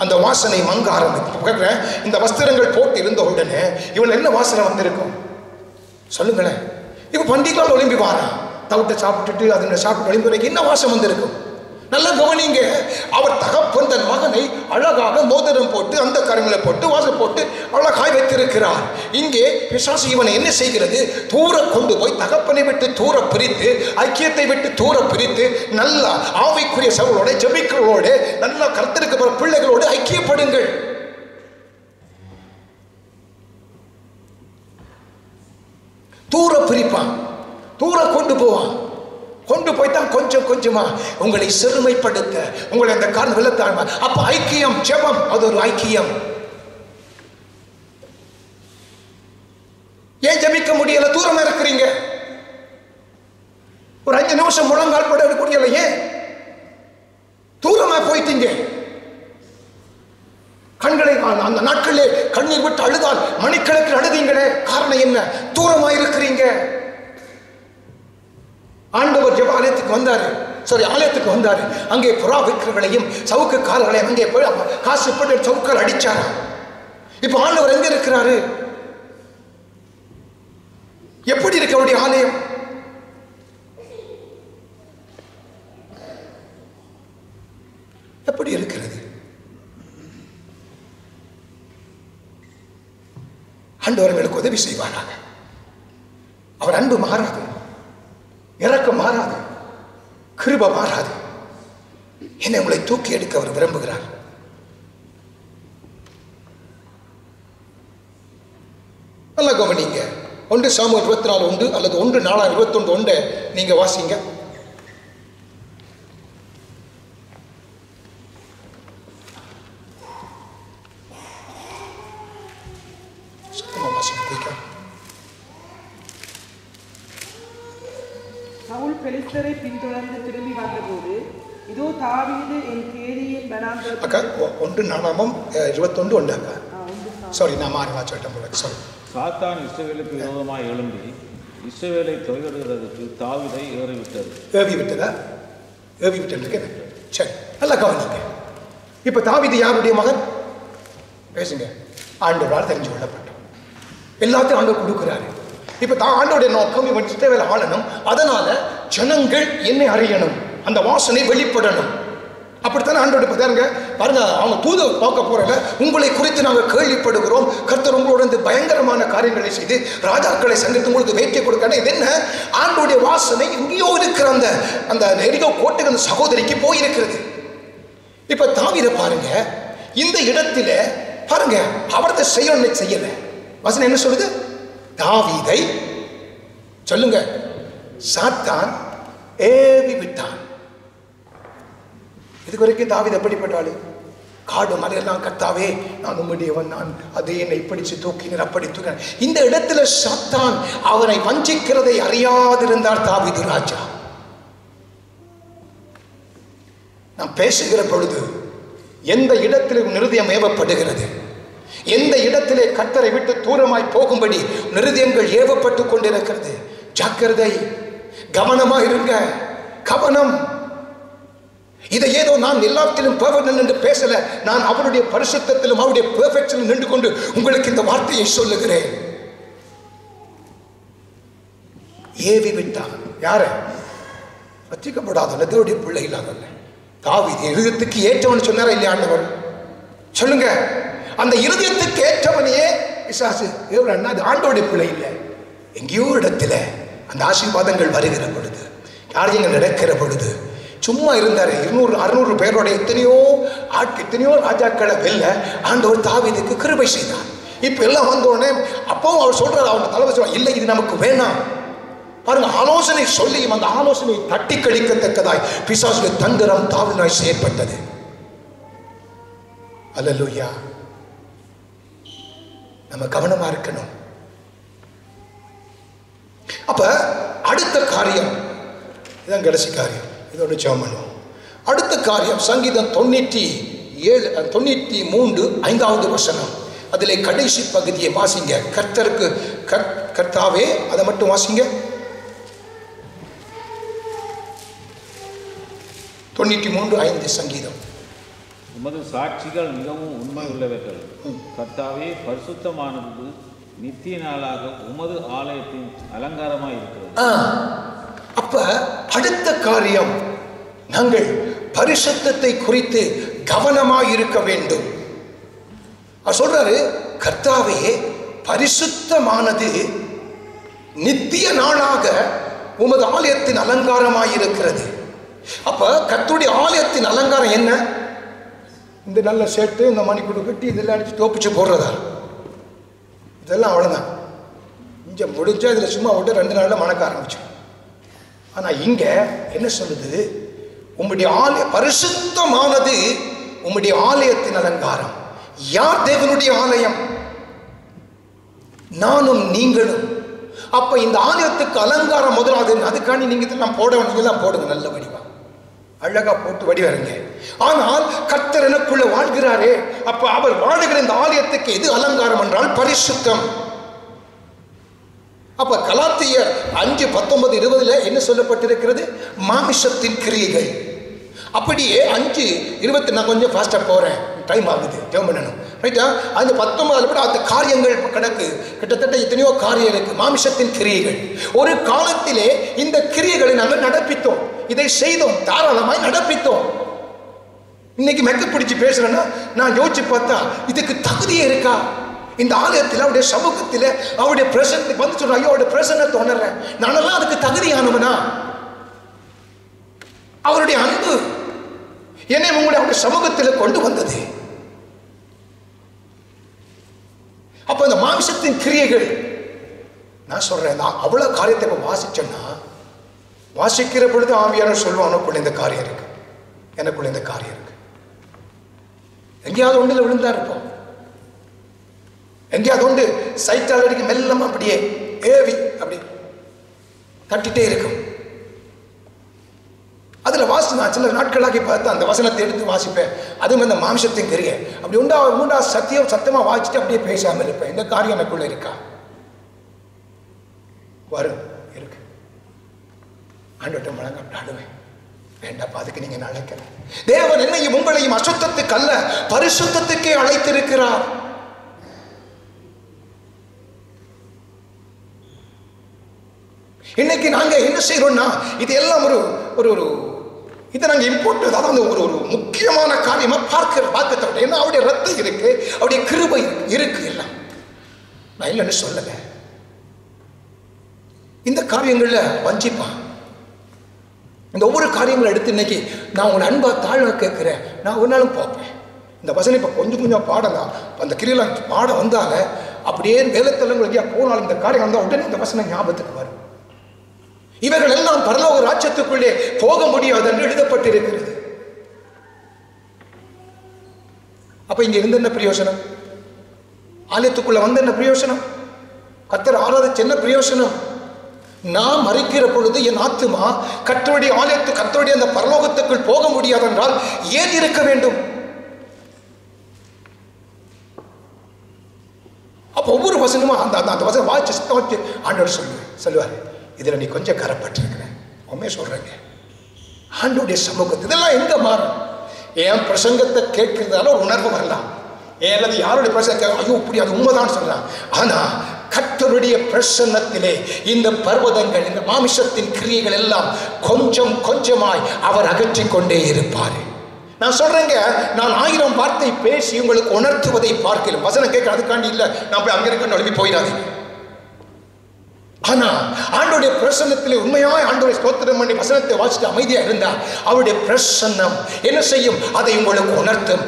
அந்த வாசனை மங்க ஆரம்பித்து இந்த வஸ்திரங்கள் போட்டு இருந்த உடனே இவன் என்ன வாசனை வந்திருக்கும் சொல்லுங்களேன்? இப்ப பண்டிகைகள் ஒளிம்பி வாரா தவிட்ட சாப்பிட்டுட்டு அதுங்க சாப்பிட்டு ஒளிம்பி என்ன வாசம் வந்திருக்கும்? நல்ல கவனிங்க. அவர் தகப்பன் தன் மகனை அழகாக மோதிரம் போட்டு அந்த கரங்களை போட்டு வாசல் போட்டு அழகாய் வைத்திருக்கிறார். இங்கே பிசாசு இவனை என்ன செய்கிறது? தூர கொண்டு போய் தகப்பனை விட்டு தூர பிரித்து ஐக்கியத்தை விட்டு தூர பிரித்து நல்ல ஆவிக்குரிய சகோதரோட ஜெபிக்கிறோடு நல்ல கர்த்தருக்கு பிள்ளைகளோடு ஐக்கியப்படுங்கள். தூர பிரிப்பான், தூர கொண்டு போவான். கொண்டு போய்தான் கொஞ்சம் கொஞ்சமா உங்களை சிறுமைப்படுத்த உங்களை அந்த காரணம் வெள்ளத்தாழ்மா. அப்ப ஐக்கியம் ஜெபம் அது ஒரு ஐக்கியம். ஏன் ஜெபிக்க முடியல? தூரமா இருக்கிறீங்க. ஒரு 5 நிமிஷம் முழங்கால் போட முடியல. ஏன் தூரமா போயிட்டீங்க? கண்களை அந்த நாட்களிலே கண்ணீர் விட்டு அழுதால் மணிக்கணக்கில் அழுதீங்களே, காரணம் என்ன? தூரமா இருக்கிறீங்க. ஆண்டவர் ஜெப ஆலயத்துக்கு வந்தாரு, ஆலயத்துக்கு வந்தாரு. அங்கே புறா விற்கிறவர்களையும் சவுக்கு கால்களையும் அங்கே போய் காசு போட்டு சவுக்கால் அடிச்சாரா. இப்ப ஆண்டவர் எங்க இருக்கிறாரு? எப்படி இருக்கு அவருடைய ஆலயம்? எப்படி இருக்கிறது? ஆண்டவர் எங்களுக்கு உதவி செய்வாராக. அவர் அன்பு மாறாது, இரக்கம் மாறாது, கிருபை மாறாது. என்னை உங்களை தூக்கி எடுக்க அவர் விரும்புகிறார். நல்லா கவனிங்க. 1 சாமுவேல் 24:1 அல்லது 1 நாளாம் 21:1 நீங்க வாசிங்க. சவுல் பெலிஸ்தரை பின்தொடர்ந்து திரும்பி வந்தபோது இதோ தாவீது என் கேரியின் வனாந்தரத்தில் அக்கா 1 நாளாம் 21:1 அக்கா. சாரி நான் மாறி சொல்லிட்டேன் போல. சாரி. சாத்தான் இஸ்ரவேலுக்கு விரோதமாய் எழும்பி இஸ்ரவேலை தொலைவிடுவதற்கு தாவீதை ஏறிவிட்டது. ஏவி விட்டது. சரி, நல்லா கவனிங்க. இப்ப தாவீது யாருடைய மகன்? பேசுங்க. ஆண்டவரால் தெரிஞ்சு கொள்ளப்பட்டோம். எல்லாத்தையும் ஆண்டவர் கொடுக்கிறாரு. இப்ப ஆண்டோடைய நோக்கம் இவன் இஸ்ரவேலை ஆளணும். அதனால ஜனங்கள் என்னை அறியணும், அந்த வாசனை வெளிப்படணும். அப்படித்தானே ஆண்டோட பாருங்க பாருங்க. அவங்க தூது பார்க்க போறல, உங்களை குறித்து நாங்கள் கேள்விப்படுகிறோம், கர்த்தர் உங்களோட பயங்கரமான காரியங்களை செய்து ராஜாக்களை சந்தித்து உங்களுக்கு வேட்கை கொடுக்க. இது என்ன? ஆண்டோடைய வாசனை எங்கேயோ இருக்கிற அந்த எரிகோ கோட்டைக்கு அந்த சகோதரிக்கு போயிருக்கிறது. இப்ப தாவீதை பாருங்க, இந்த இடத்துல பாருங்க அவரது செய்யல. வசனம் என்ன சொல்லுது? தாவீதை சொல்லுங்க சாத்தான் ஏவி விட்டான். இதுக்கு வரைக்கும் தாவீது எப்படிப்பட்டாளு? காடு மலையெல்லாம் கர்த்தாவே நான் உம்முடையவன், நான் அதை என்னை பிடிச்சு தூக்கினர் அப்படி தூக்கினார். இந்த இடத்துல சாத்தான் அவனை வஞ்சிக்கிறதை அறியாதிருந்தார் தாவீது ராஜா. நான் பேசுகிற பொழுது எந்த இடத்திலே நிருதயம் ஏவப்படுகிறது, எந்த இடத்திலே கர்த்தரை விட்டு தூரமாய் போகும்படி நிருதயங்கள் ஏவப்பட்டு கொண்டிருக்கிறது. ஜாக்கிரதை, கவனமா இருங்க. கவனம். இதை ஏதோ நான் எல்லாத்திலும் பெர்ஃபெக்ட் என்று பேசல. நான் அவருடைய பரிசுத்தத்திலும் அவருடைய பெர்ஃபெக்ஷனிலும் நின்று கொண்டு உங்களுக்கு இந்த வார்த்தையை சொல்லுகிறேன். ஏவி விட்டான். யார? ரட்சிக்கப்படாத தேவனுடைய பிள்ளை இல்லாதல்ல, தாவீது இருதயத்துக்கு ஏற்றவன் சொன்னாரா இல்லையா ஆண்டவர்? சொல்லுங்க. அந்த இருதயத்துக்கு ஏற்றவனையே பிசாசு அது ஆண்டோடைய பிள்ளை இல்லை. எங்கேயோ இடத்துல அந்த ஆசீர்வாதங்கள் வருகிற பொழுது, காரியங்கள் நடக்கிற பொழுது சும்மா இருந்தாரு. 200-600 பேரோட எத்தனையோ ராஜாக்களை வெல்ல ஆண்டவர் தாவீதுக்கு கிருபை செய்தார். இப்ப எல்லாம் வந்தோடனே அப்பவும் அவர் சொல்றாரு, அவங்க தலைவர் சொல்றாரு, இல்லை இது நமக்கு வேணாம். பாருங்க, ஆலோசனை சொல்லியும் அந்த ஆலோசனை தட்டி கழிக்கத்தக்கதாய் பிசாசுடைய தந்திரம் தாவீதாய் செயற்பட்டது. அல்லேலூயா. நம்ம கவனமா இருக்கணும். அப்ப அடுத்த காரியம், இதான் கடைசி காரியம், இதோட ஜெபம் பண்ணுவோம். அடுத்த காரியம் சங்கீதம் 93 5வது வசனம். அதிலே கடைசி பகுதியை வாசிங்க. கர்த்தருக்கு கர்த்தாவே, அதை மட்டும் வாசிங்க. 93:5 சங்கீதம். உமது சாட்சிகள் மிகவும் உண்மை உள்ளவர்கள். கர்த்தாவே, பரிசுத்தமானது நித்திய நாளாக உமது ஆலயத்தின் அலங்காரமாய் இருக்கிறது. அப்ப அடுத்த காரியம், நாங்கள் பரிசுத்தத்தை குறித்து கவனமாய் இருக்க வேண்டும். சொல்றாரு, கர்த்தாவே பரிசுத்தமானது நித்திய நாளாக உமது ஆலயத்தின் அலங்காரமாய் இருக்கிறது. அப்ப கர்த்தருடைய ஆலயத்தின் அலங்காரம் என்ன? இந்த நல்ல ஷர்ட்டு, இந்த மணிக்கூடு கட்டி இதெல்லாம் அடிச்சு தோப்பிச்சு போடுறதா? இதெல்லாம் அவ்வளோதான். இங்கே முடிஞ்சா இதில் சும்மா விட்டு 2 நாளில் மணக்க ஆரம்பிச்சோம். ஆனால் இங்கே என்ன சொல்லுது? உம்முடைய பரிசுத்தமானது உம்முடைய ஆலயத்தின் அலங்காரம். யார் தேவனுடைய ஆலயம்? நானும் நீங்களும். அப்ப இந்த ஆலயத்துக்கு அலங்காரம் முதலாவது. அதுக்காண்டி நீங்க இதெல்லாம் நீங்கெல்லாம் போடுங்க, நல்ல வடிவா அழகா போட்டு வடிவருங்க. ஆனால் கர்த்தர் எனக்குள்ள வாழ்கிறாரே, அப்ப அவர் வாழுகிற இந்த ஆலயத்துக்கு எது அலங்காரம் என்றால் பரிசுத்தம். அப்ப கலாத்தியர் 5:19-20 என்ன சொல்லப்பட்டிருக்கிறது? மாமிசத்தின் கிரியைகள். அப்படியே 5:20 நான் கொஞ்சம் ஃபாஸ்டா போறேன், டைம் ஆகுது, ஜெபம் பண்ணணும். ரைட்டா? 5:19 கூட அந்த காரியங்கள் கணக்கு கிட்டத்தட்ட எத்தனையோ காரியம் இருக்கு. மாமிசத்தின் கிரியைகள். ஒரு காலத்திலே இந்த கிரியைகளை நாங்கள் நடப்பித்தோம், இதை செய்தோம், தாராளமாய் நடப்பித்தோம். இன்னைக்கு மெக்க பிடிச்சு பேசுறேன்னா நான் யோசிச்சு பார்த்தா இதுக்கு தகுதியே இருக்கா? இந்த ஆலயத்தில் அவருடைய சமூகத்தில் அவருடைய பிரசன்னத்துக்கு வந்து சொல்றேன், ஐயோ அவருடைய பிரசன்னத்தை உணர்றேன், நானெல்லாம் அதுக்கு தகுதியானவனா? அவருடைய அன்பு என்னை அவருடைய சமூகத்தில் கொண்டு வந்தது. அப்ப இந்த மாம்சத்தின் கிரியைகள் நான் சொல்றேன், நான் அவ்வளவு காரியத்தை வாசிச்சேன்னா, வாசிக்கிற பொழுது ஆவியானவர் சொல்லுவான், எனக்குள்ள இந்த காரியம் இருக்கு, எனக்குள்ள இந்த காரியம் இருக்கு. எங்கேயாவது ஒன்றில் விழுந்தா இருப்போம், எங்கேயாவது ஒன்று சைட்டால் அடிக்க மெல்லமா அப்படியே ஏவி அப்படி தட்டிட்டே இருக்கும். அதுல நான் சில நாட்களாகி பார்த்து அந்த வசனத்தை எடுத்து வாசிப்பேன். அதுவும் இந்த மாம்சத்தின் கிரியை அப்படி உண்டா சத்தமா வாசிச்சுட்டு அப்படியே பேசாமல் இருப்பேன். இந்த காரியம் எனக்குள்ள இருக்கா? வரும், இருக்கு. ஆண்டவர்கிட்ட முழங்க ஆடுவேன், வேண்டாப்பா அதுக்கு நீங்க அழைக்கல. தேவன் என்னையும் உங்களையும் அசுத்தத்துக்கு அல்ல பரிசுத்தத்துக்கே அழைத்திருக்கிறார். இன்னைக்கு நாங்க என்ன செய்யறோம்னா, இது எல்லாம் ஒரு இதை நாங்கள் இம்போர்ட், அதாவது ஒரு முக்கியமான காரியமா பார்க்க. ஏன்னா அவருடைய ரத்தம் இருக்கு, அவருடைய கிருபை இருக்கு, எல்லாம் நான் இல்லைன்னு சொல்லல. இந்த காரியங்கள்ல வஞ்சிப்பான். இந்த ஒவ்வொரு காரியங்களை எடுத்து இன்னைக்கு நான் உங்களை அன்பா தாழ்வ கேட்கிறேன். நான் ஒரு நாளும் பார்ப்பேன் இந்த வசனம். இப்போ கொஞ்சம் பாடம் தான், அந்த கிரியெல்லாம் பாடம் வந்தால அப்படியே வேலைத்தலங்களுக்கு போனாலும் இந்த காரியம் வந்தால் உடனே இந்த வசனம் ஞாபகத்துக்கு வரும். இவர்கள் எல்லாம் பரலோக ராஜ்யத்துக்குள்ளே போக முடியாது என்று எழுதப்பட்டிருக்கிறது. அப்ப இங்க இருந்த என்ன பிரயோசனம்? ஆலயத்துக்குள்ள வந்த என்ன பிரயோசனம்? கர்த்தர் ஆராதிச்ச என்ன பிரயோசனம்? நான் மறிக்கிற பொழுது என் ஆத்துமா கர்த்தருடைய கர்த்தருடைய அந்த பரலோகத்துக்குள் போக முடியாது என்றால் ஏன் இருக்க வேண்டும்? அப்ப ஒவ்வொரு வசனமா அந்த வசனம் வாய்ச்சி ஆண்டவர் சொல்லுவார், இதுல நீ கொஞ்சம் கரப்பட்டிருக்கிற உண்மையை சொல்றேங்க. ஆண்டவருடைய சமூகத்தில் இதெல்லாம் எங்க மாறும்? என் பிரசங்கத்தை கேட்கிறதால ஒரு உணர்வு வரலாம், அல்லது யாருடைய பிரசங்க ஐயோ இப்படி அது உண்மைதான் சொல்லலாம். ஆனா கர்த்தருடைய பிரசன்னத்திலே இந்த பர்வதங்கள், இந்த மாமிசத்தின் கிரியைகள் எல்லாம் கொஞ்சம் கொஞ்சமாய் அவர் அகற்றிக் கொண்டே இருப்பார். நான் சொல்றேங்க, நான் 1000 வார்த்தை பேசி உங்களுக்கு உணர்த்துவதை பார்க்கலாம். வசனம் கேட்க அதுக்காண்டி இல்லை, நான் போய் அங்க இருக்க எழுப்பி போயிடாதீங்க. ஆனா ஆண்டோடைய பிரசன்னத்திலே உண்மையாய் ஆண்டோடைய ஸ்தோத்திரம் பண்ணி வசனத்தை வாசித்து அமைதியா இருந்தா அவருடைய பிரசன்னம் என்ன செய்யும்? அதை உங்களுக்கு உணர்த்தும்.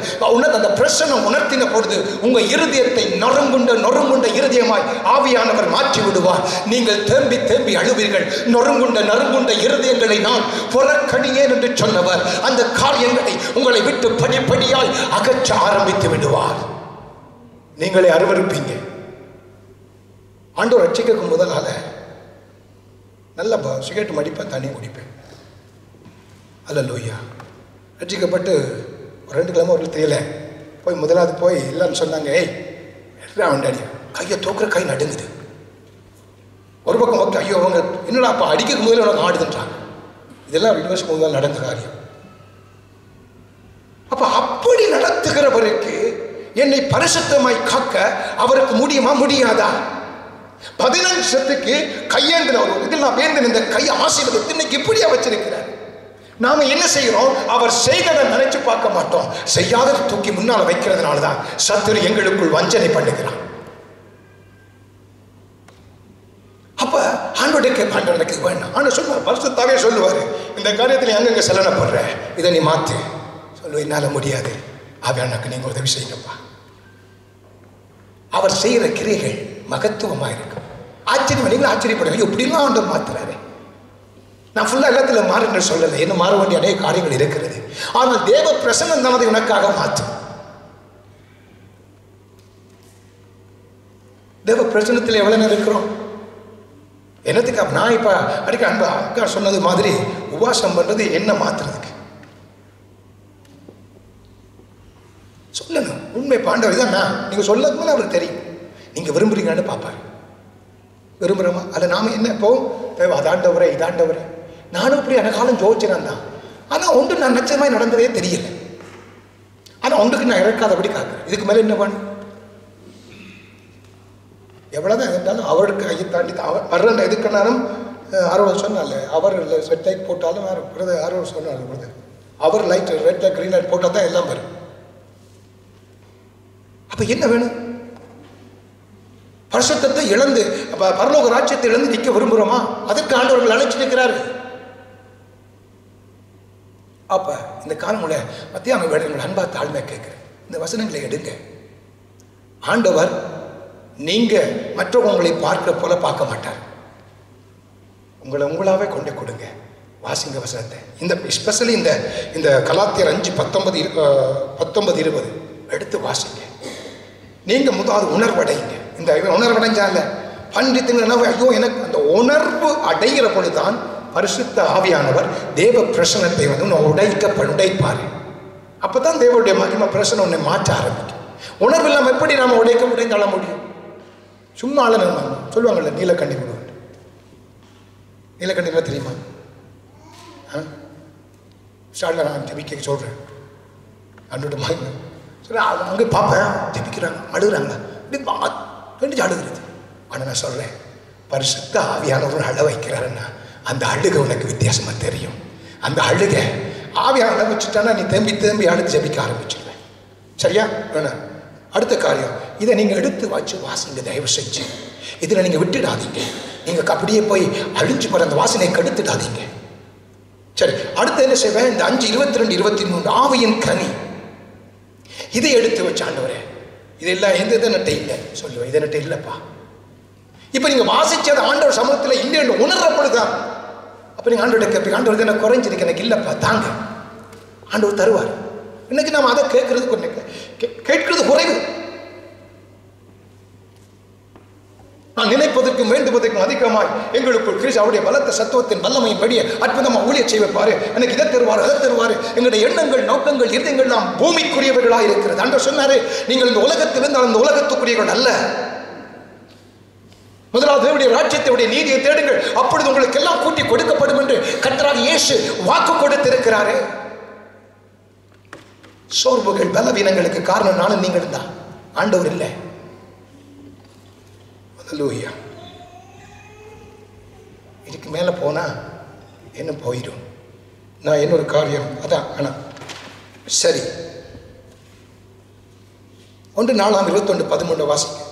அந்த பிரசன்னம் உணர்த்தின பொழுது உங்க இருதயத்தை நொறுங்குண்ட இருதயமாய் ஆவியானவர் மாற்றி விடுவார். நீங்கள் தேம்பி தேம்பி அழுவீர்கள். நொறுங்குண்ட இருதயங்களை நான் புறக்கணியேன் என்று சொன்னவர் அந்த காரியங்களை உங்களை விட்டு படிப்படியாய் அகற்ற ஆரம்பித்து விடுவார். நீங்களே அருவருப்பீங்க. ஆண்டவர் ரட்சிக்கும் முதலால நல்ல சிகரெட் மடிப்பேன், தண்ணி குடிப்பேன். அல்லேலூயா. ரட்சிக்கப்பட்டு 2 கிழமை ஒரு தெரியல போய் முதலாவது போய் எல்லாரும் சொன்னாங்க, ஏய் அவன் கையை தூக்குற கை நடுங்குது. ஒரு பக்கம் ஓகே, ஐயோ அவங்க என்னடா அப்போ அடிக்க முதல்ல உனக்கு ஆடுதுன்றாங்க. இதெல்லாம் 2 வருஷம் முதல் நடந்த காரியம். அப்ப அப்படி நடத்துகிறவருக்கு என்னை பரிசுத்தமாய் காக்க அவருக்கு முடியுமா? முடியாதா? 15 வருஷத்துக்கு கையேந்தின ஒரு இதில் நான் வேண்டின இந்த கை ஆசீர்வாதத்தை இன்னைக்கு இப்படியா வச்சிருக்கிறார். நாம என்ன செய்யறோம்? அவர் செய்ததை நினைச்சு பார்க்க மாட்டோம். செய்யாத தூக்கி முன்னால வைக்கிறதுனால தான் சத்துரு எங்களுக்குள் வஞ்சனை பண்ணுகிறான். அப்ப ஆண்டோடைய ஆண்டோட வேண்டாம். ஆண்டு சொல்லுவார், பரிசுத்தாவே சொல்லுவாரு, இந்த காரியத்தில் எங்க செலனப்படுற, இதை நீ மாத்து. சொல்லுவ, என்னால முடியாது. ஆவியானக்கு நீங்க உதவி செய்யுங்கப்பா. அவர் செய்கிற கிரியைகள் மகத்துவமா இருக்கும். ஆச்சரியம், நீங்களும் ஆச்சரியப்படுவீங்க, இப்படிலாம் ஆண்டவர் மாத்துறாரு. நான் ஃபுல்லா எல்லாத்துல மாறுன்னு சொல்லலை, என்ன மாற வேண்டிய அநேக காரியங்கள் இருக்கிறது. ஆனால் தேவ பிரசன்னம் நமது உனக்காக மாற்றும். தேவ பிரசன்னத்தில் எவ்வளவு நேரம் இருக்கிறோம்? என்னத்துக்கு நான் இப்ப அடிக்க அன்பா அக்கா சொன்னது மாதிரி உபவாசம் பண்றது என்ன மாத்துறதுக்கு? சொல்லணும் உண்மை. பாண்டவர் தான் நீங்க சொல்லதுமே அவருக்கு தெரியும். நீங்க விரும்புறீங்கன்னு பார்ப்பாரு. விரும்புகிறோமா? அல்ல நாம என்ன இப்போ அதாண்டவரே இதாண்டவரே நானும் இப்படி அந்த காலம் ஜோதிச்சேன் தான். ஆனால் ஒன்று நான் நிச்சயமாய் நடந்ததே தெரியல. ஆனால் ஒன்றுக்கு நான் இறக்காதபடி காக்கிறேன். இதுக்கு மேலே என்ன பண்ணும்? எவ்வளோதான் இருந்தாலும் அவருக்கு கையை தாண்டி அவர் வர்ற எதுக்குனாலும் ஆர்வம் சொன்னால அவர் ரெட் லைட் போட்டாலும் ஆர்வம் சொன்னார். அவர் light red light green light போட்டால் தான் எல்லாம் வரும். அப்போ என்ன வேணும்? பரிசுத்தத்தை இழந்து பரலோக ராஜ்யத்தை இழந்து நிற்க விரும்புகிறோமா? அதற்கு ஆண்டவர்கள் அழைச்சிருக்கிறார்கள். அப்ப இந்த காலமுள்ள மத்தியான வேலைகள் அன்பா தாழ்மை கேட்கிறேன். இந்த வசனங்களை எடுங்க. ஆண்டவர் நீங்க மற்றவங்களை பார்க்கிற போல பார்க்க மாட்டார். உங்களை உங்களாவே கொண்டு கொடுங்க. வாசிங்க வசனத்தை. இந்த ஸ்பெஷலி இந்த கலாத்தியர் 5:19-20 எடுத்து வாசிங்க. நீங்க முதலாவது உணர்வடைங்க. இந்த உணர்வடைஞ்சால பண்டித்துங்க ஐயோ எனக்கு அந்த உணர்வு அடைகிற பொழுதுதான் பரிசுத்த ஆவியானவர் தேவ பிரசனத்தை உடைப்பாரு. அப்பதான் தேவனுடைய மகிமை பிரசனம் உன்னை மாற்ற ஆரம்பிக்கும். உணர்வு இல்லாமல் எப்படி நாம உடைந்தள்ள முடியும்? சும்மா சொல்லுவாங்கல்ல நீலக்கண்ணி கொடுவாங்க. நீலக்கண்ணி தெரியுமா? ஸ்டார்ட்ல நான் ஜெபிக்க சொல்றேன். அன்னோட மகிமை சரி அங்கே பார்ப்பேன், ஜெபிக்கிறாங்க, அழுகுறாங்க, இப்படி அழுகிறது. ஆனால் நான் சொல்றேன், பரிசுத்த ஆவியானவர் அழ வைக்கிறாருன்னா அந்த அழுகை உனக்கு வித்தியாசமா தெரியும். அந்த அழுகை ஆவியான வச்சுட்டானா நீ தேம்பி அழுது ஜெபிக்க ஆரம்பிச்சிடுவேன். சரியா? அடுத்த காரியம், இதை நீங்க எடுத்து வச்சு வாசிங்க. தயவு செஞ்சு இதில் நீங்க விட்டுடாதீங்க. நீங்க அப்படியே போய் அழிஞ்சு போற அந்த வாசனையை கெடுத்துடாதீங்க. சரி, அடுத்து என்ன செய்வேன்? இந்த 5:22-23 ஆவியின் கனி இதை எடுத்து வச்சு ஆண்டவரே இதெல்லாம் எந்த நட்டை இல்லை சொல்லுவேன். இதை நட்டை இல்லைப்பா. இப்போ நீங்கள் வாசிச்சது ஆண்டவர் சமூகத்தில் இல்லைன்னு உணர்றப்படுதான். அப்போ நீங்கள் ஆண்டோட கேட்பீங்க, ஆண்டவர் என்ன குறைஞ்சிருக்கு, எனக்கு இல்லைப்பா தாங்க. ஆண்டவர் தருவார். இன்னைக்கு நாம் அதை கேட்கறது குறைவு. நான் நினைப்பதற்கும் வேண்டுவதற்கும் அதிகமாய் எங்களுக்குள் கிறிஸ்து அவருடைய பலத்த சத்துவத்தின் வல்லமையின் படியே அற்புதமாக ஊழிய செய்வாரு. எனக்கு இதை தருவார், அதை தருவார். எங்களுடைய எண்ணங்கள், நோக்கங்கள், இருதயங்கள் நாம் பூமிக்குரியவர்களாக இருக்கிறது. ஆண்டவர் சொன்னாரு, நீங்கள் இந்த உலகத்திலிருந்து அந்த உலகத்துக்குரியவர்கள் அல்ல. முதலாவது தேவனுடைய ராஜ்யத்தை நீதியை தேடுங்கள், அப்பொழுது உங்களுக்கு எல்லாம் கூட்டி கொடுக்கப்படும் என்று கர்த்தராகிய இயேசு வாக்கு கொடுத்திருக்கிறாரு. சோர்வுகள், பலவீனங்களுக்கு காரணம் நானும் நீங்கள் தான், ஆண்டவர் இல்லை. அல்லேலூயா. இதுக்கு மேலே போனால் என்ன போயிடும். நான் இன்னொரு காரியம் அதான். ஆனால் சரி, 1 வாசிக்க.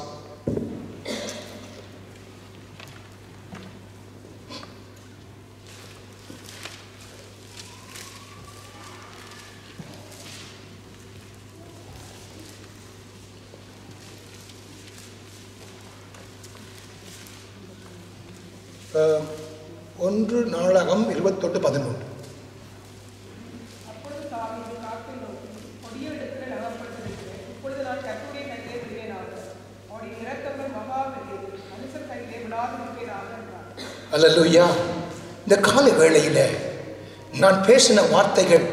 ஒன்று நாளாகம் 21:11. அப்பொழுது தாவீது காத்தை நோக்கி, கொடிய இடத்தில் அகப்பட்டிருக்கிறேன். இப்பொழுது நான் கர்த்தருடைய கையிலே விழுவேனாக. அவருடைய இரக்கங்கள் மகா பெரியது. மனுஷர் கையிலே விழாதிருப்பேனாக என்றார். அல்லேலூயா. இந்த கால வேளையில நான் பேசின வார்த்தைகள்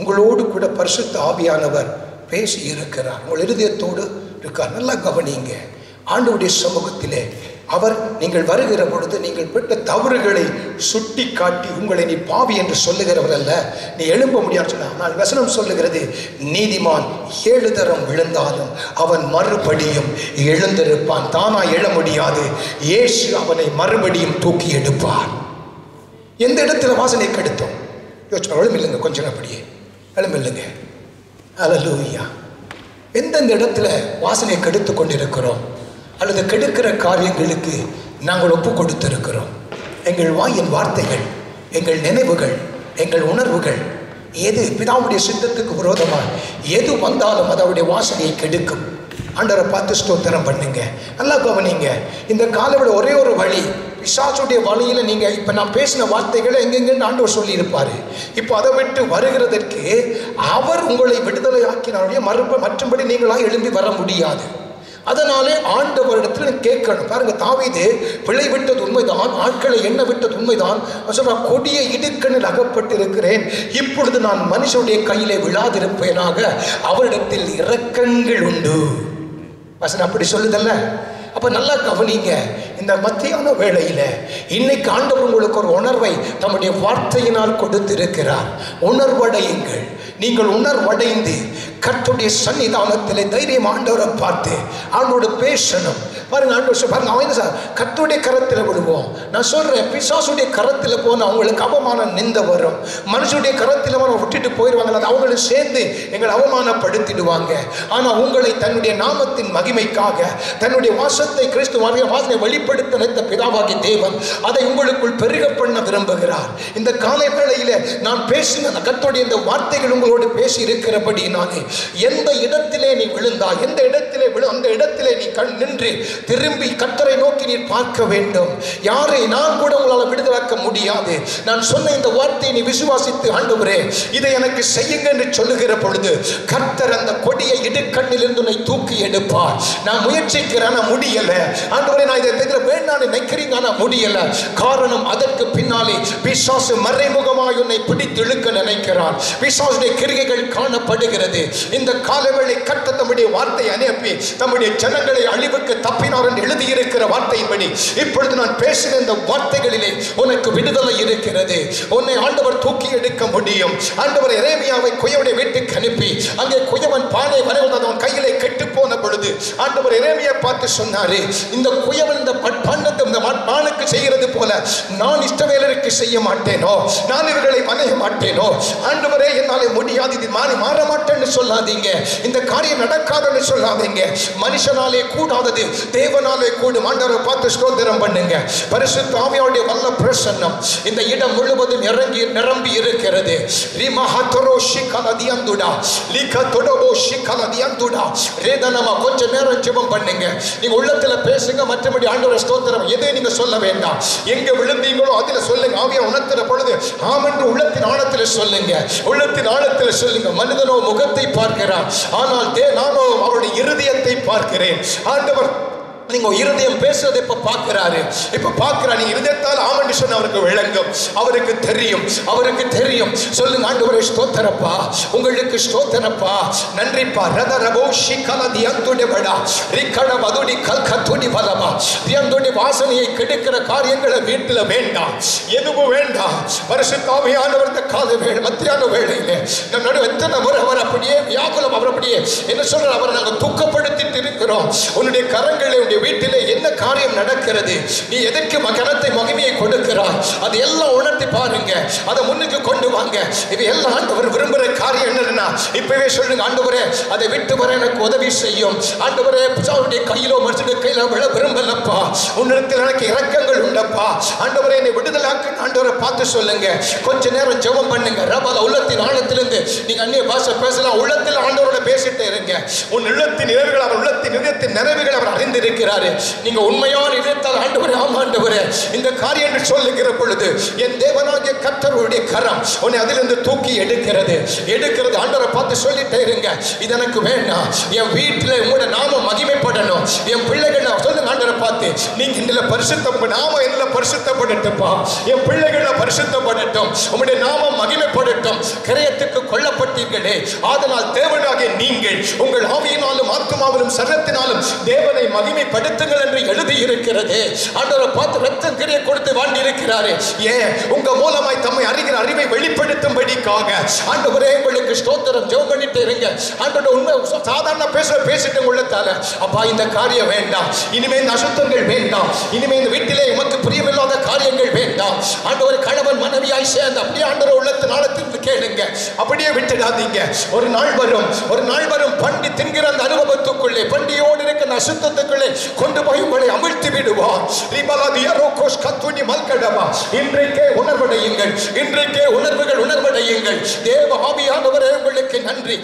உங்களோடு கூட பரிசுத்த ஆவியானவர் பேசி இருக்கிறார். உங்கள் இருதயத்தோடு இருக்கார். நல்லா கவனிங்க. ஆண்டவருடைய சமூகத்திலே அவர் நீங்கள் வருகிற பொழுது நீங்கள் பெற்ற தவறுகளை சுட்டி காட்டி உங்களை நீ பாவி என்று சொல்லுகிறவர் அல்ல, நீ எழும்ப முடியாது சொன்னார். ஆனால் வசனம் சொல்லுகிறது, நீதிமான் 7 தரம் விழுந்தாலும் அவன் மறுபடியும் எழுந்திருப்பான். தானா எழ முடியாது, இயேசு அவனை மறுபடியும் தூக்கி எடுப்பார். எந்த இடத்துல வாசனை கெடுத்தோம் யோசிச்சு எழுமில்லுங்க, கொஞ்சம் அப்படியே எழுமில்லுங்க. அல்லேலூயா. எந்தெந்த இடத்துல வாசனை கெடுத்து கொண்டிருக்கிறோம் அல்லது கெடுக்கிற காரியங்களுக்கு நாங்கள் ஒப்பு கொடுத்திருக்கிறோம். எங்கள் வாயின் வார்த்தைகள், எங்கள் நினைவுகள், எங்கள் உணர்வுகள் எது பிதாவுடைய சித்தத்துக்கு விரோதமாக எது வந்தாலும் அது அவருடைய வாசனையை கெடுக்கும். ஆண்டவரை பார்த்து ஸ்தோத்திரம் பண்ணுங்க. நல்லா கவனிங்க. இந்த காலவிட ஒரே ஒரு வழி, பிசாசுடைய வழியில நீங்க இப்ப நான் பேசின வார்த்தைகளை எங்கெங்கன்னு ஆண்டவர் சொல்லி இருப்பாரு. இப்போ அதை விட்டு வருகிறதற்கு அவர் உங்களை விடுதலை ஆக்கினாலே மற்றபடி நீங்களாக எழும்பி வர முடியாது. அதனாலே ஆண்டவரிடத்துல கேட்கணும். பாருங்க, தாவீது பிழை விட்டது உண்மைதான், ஆட்களை எண்ண விட்டது உண்மைதான். கொடிய இடுக்கணில் அகப்பட்டிருக்கிறேன், இப்பொழுது நான் மனுஷனுடைய கையிலே விழாதிருப்பேனாக, அவரிடத்தில் இரக்கங்கள் உண்டு. வசனம் அப்படி சொல்லுதல்ல. அப்ப நல்லா கவனிங்க. இந்த மத்தியான வேளையில இன்னைக்கு ஆண்டவர் உங்களுக்கு ஒரு உணர்வை தம்முடைய வார்த்தையினால் கொடுத்திருக்கிறார். உணர்வடையுங்கள். நீங்கள் உணர்வடைந்து கர்த்தருடைய சன்னிதானத்திலே தைரியம் ஆண்டவரை பார்த்து ஆண்டோடு பேசணும். பாருங்க, ஆண்டவர் பாருங்க, அவன் என்ன சார் கர்த்தருடைய கரத்தில் விடுவோம். நான் சொல்றேன், பிசாசுடைய கரத்தில் போனால் அவங்களுக்கு அவமானம் நிந்த வரும். மனுஷனுடைய கரத்தில் விட்டுட்டு போயிடுவாங்க, அது அவங்களும் சேர்ந்து எங்களை அவமானப்படுத்திடுவாங்க. ஆனால் உங்களை தன்னுடைய நாமத்தின் மகிமைக்காக தன்னுடைய வாசத்தை கிறிஸ்து வாசனை வெளிப்படுத்த நினைத்த பிதாவாகிய தேவன் அதை உங்களுக்குள் பெருக பண்ண விரும்புகிறார். இந்த காலை வேளையில நான் பேசின கர்த்தருடைய இந்த வார்த்தைகள் உங்களோடு பேசி இருக்கிறபடினாலே எந்த இடத்திலே நீ விழுந்தாய், எந்த இடத்திலே அந்த இடத்திலே நீ நின்று திரும்பி கர்த்தரை நோக்கி நீ பார்க்க வேண்டும். யாரை நான் கூட உங்களால் விடுதலாக்க முடியாது. நான் சொன்ன இந்த வார்த்தையை நீ விசுவாசித்து, ஆண்டவரே இதை எனக்கு செய்யுங்க என்று சொல்லுகிற பொழுது கர்த்தர் அந்த கொடிய இடுக்கண்ணில் இருந்து உன்னை தூக்கி எடுப்பார். நான் முயற்சிக்கிறேன், முடியல. ஆண்டவரே நான் இதை வேண்டாம் நினைக்கிறீங்க, ஆனால் முடியல. காரணம், அதற்கு பின்னாலே பிசாசு மறைமுகமாய் உன்னை பிடித்து இழுக்க நினைக்கிறான். பிசாசுடைய கிரிகைகள் காணப்படுகிறது. இந்த காலவேளை கர்த்தர் தம்முடைய வார்த்தை அனுப்பி தம்முடைய ஜனங்களை அழிவுக்கு தப்பினார் என்று எழுதியிருக்கிற வார்த்தையின்படி இப்பொழுது நான் பேசின இந்த வார்த்தைகளிலே உனக்கு விடுதலை இருக்கிறது. உன்னை ஆண்டவர் தூக்கி எடுக்க முடியும். ஆண்டவர் எரேமியாவை குயவனுடைய வீட்டுக்கு அனுப்பி அங்கே குயவன் பானை வரைவதை அவன் கையிலே கெட்டு போன பொழுது ஆண்டவர் எரேமியா பார்த்து சொன்னாரு, இந்த குயவன் இந்த பண்டத்தை இந்த பானுக்கு செய்கிறது போல நான் இஸ்ரவேலருக்கு செய்ய மாட்டேனோ, நான் இவர்களை வணைய மாட்டேனோ. ஆண்டவரே என்னாலே முடியாது, இது மாற மாட்டேன்னு சொல்லாதீங்க, இந்த காரியம் நடக்காதுன்னு சொல்லாதீங்க. மனுஷனாலே கூடாதது தேவனாலே கூடும். ஆண்டவரை பார்த்து ஸ்தோத்திரம் பண்ணுங்க. பரிசுத்த ஆவியாருடைய வல்ல பிரசன்னம் இந்த இடம் முழுவதும் இறங்கி நிரம்பி இருக்கிறது. கொஞ்ச நேரம் ஜெபம் பண்ணுங்க. நீங்க உள்ளத்துல பேசுங்க, மற்றபடி ஆண்டவரை ஸ்தோத்திரம் எதை நீங்க சொல்ல வேண்டாம். எங்க விழுந்தீங்களோ அதுல சொல்லுங்க. ஆவியா உணர்த்துற பொழுது ஆம் என்று உள்ளத்தின் ஆழத்தில் சொல்லுங்க. உள்ளத்தின் ஆழத்தில் சொல்லுங்க. மனிதனோ முகத்தை பார்க்கிறான், ஆனால் நானோ அவருடைய இருதயத்தை பார்க்கிறேன். ஆண்டவர் நீங்க இருதயம் பேசுறதை இப்ப பார்க்கிறாரு. இப்ப பார்க்கிறார். நீங்க இருதயத்தால் ஆமென்று சொன்ன அவருக்கு விளங்கும், அவருக்கு தெரியும், அவருக்கு தெரியும். சொல்லுங்க, ஆண்டவரே ஸ்தோத்திரப்பா, உங்களுக்கு ஸ்தோத்திரப்பா, நன்றிப்பா. ரதரபோஷி கலதி அந்துடி வடா ரிக்கட வதுடி கல்கத்துடி பலமா தியந்துடி வாசனையை கெடுக்கிற காரியங்களை வீட்டுல வேண்டாம், எதுவும் வேண்டாம். பரிசுத்த ஆவியானவர் இந்த காலை வேளை மத்தியான வேளையிலே நம்ம நடுவே எத்தனை முறை அவர் அப்படியே வியாகுலம், அவர் அப்படியே என்ன சொல்ற, அவரை நாங்கள் துக்கப்படுத்திட்டு இருக்கிறோம். உன்னுடைய கரங்களை உன்னுடைய வீட்டிலே என்ன காரியம் நடக்கிறது, நீ எதற்கு கனத்தை மகிமையை கொடுக்கிறாய், அது எல்லாம் உணர்த்தி பாருங்க, அதை முன்னுக்கு கொண்டு வாங்க. இது எல்லாம் ஆண்டவர் விரும்புகிற காரியம் என்னன்னா, இப்பவே சொல்லுங்க, ஆண்டவரே அதை விட்டு வர எனக்கு உதவி செய்யும். ஆண்டவரே பிசாவுடைய கையிலோ மனுஷனுடைய கையிலோ விழ விரும்பலப்பா, உன்னிடத்தில் எனக்கு இரக்கங்கள் உண்டப்பா. ஆண்டவரே என்னை விடுதலாக்கு ஆண்டவரை பார்த்து சொல்லுங்க. கொஞ்ச நேரம் ஜெபம் பண்ணுங்க. ரபால உள்ளத்தின் ஆழத்திலிருந்து நீங்க அந்நிய பாஷை பேசலாம். உள்ளத்தில் ஆண்டவரோட பேசிட்டே இருங்க. உன் உள்ளத்தின் நிறைவுகள் அவர் உள்ளத்தின் இதயத்தின் நிறைவுகள் அவர் அறிந்திருக்கிறாரு. நீங்க உண்மையான இதயத்தால் ஆண்டவரே, ஆமா ஆண்டவரே இந்த காரியம் என்று சொல்லுகிற பொழுது என் தேவனாகிய கர்த்தருடைய கரம் உன்னை அதிலிருந்து தூக்கி எடுக்கிறது. ஆண்டவரை பார்த்து சொல்லிட்டே இருங்க, இது எனக்கு வேண்டாம், என் வீட்டில் உங்களோட நாமம் மகிமைப்படணும், என் பிள்ளைகள் சொல்லுங்க ஆண்டவரை பார்த்து, நீங்க இதுல பரிசுத்தம் நாம இதுல பரிசுத்தப்படட்டும்பா, என் பிள்ளைகள பரிசுத்தப்படட்டும், உங்களுடைய நாமம் மகிமைப்படட்டும். கிரயத்துக்கு கொல்லப்பட்டீர்களே, அதனால் தேவனாகிய நீங்கள் உங்கள் ஆவியினாலும் ஆத்துமாவிலும் சரீரத்தினாலும் தேவனை மகிமைப்படுத்துங்கள் என்று எழுதி இருக்கிறது. ஆண்டவரை பார்த்து ரத்தம் கிரியை கொடுத்து வாழ்ந்து இருக்கிறாரு. ஏன்? உங்க மூலமாய் தம்மை அறிகிற அறிவை வெளிப்படுத்தும்படிக்காக. ஆண்டவரே உங்களுக்கு ஸ்தோத்திரம். ஜெபம் பண்ணிட்டு இருங்க. ஆண்டவரோட உண்மை சாதாரண பேசிட்டு உள்ளத்தால, அப்பா இந்த காரியம் வேண்டாம், இனிமே இந்த அசுத்தங்கள் வேண்டாம், இனிமே இந்த வீட்டிலே உமக்கு பிரியமில்லாத காரியங்கள் வேண்டாம். ஆண்டவர் கணவன் மனைவியாய் சேர்ந்து அப்படியே ஆண்டவர் உள்ளத்தின் ஆழத்திற்கு கேளுங்க, அப்படியே விட்டுடாதீங்க. ஒரு நாள் வரும் பண்டி தின்கிற அந்த அனுபவத்துக்குள்ளே, பண்டியோடு இருக்கிற அசுத்தத்துக்குள்ளே கொண்டு போய் உங்களை அமிழ்த்தி விடுவார். இன்றைக்கே உணர்வடையுங்கள், இன்றைக்கே உணர்வுகள் தேவ ஆவியானவரே உங்களுக்கு நன்றி.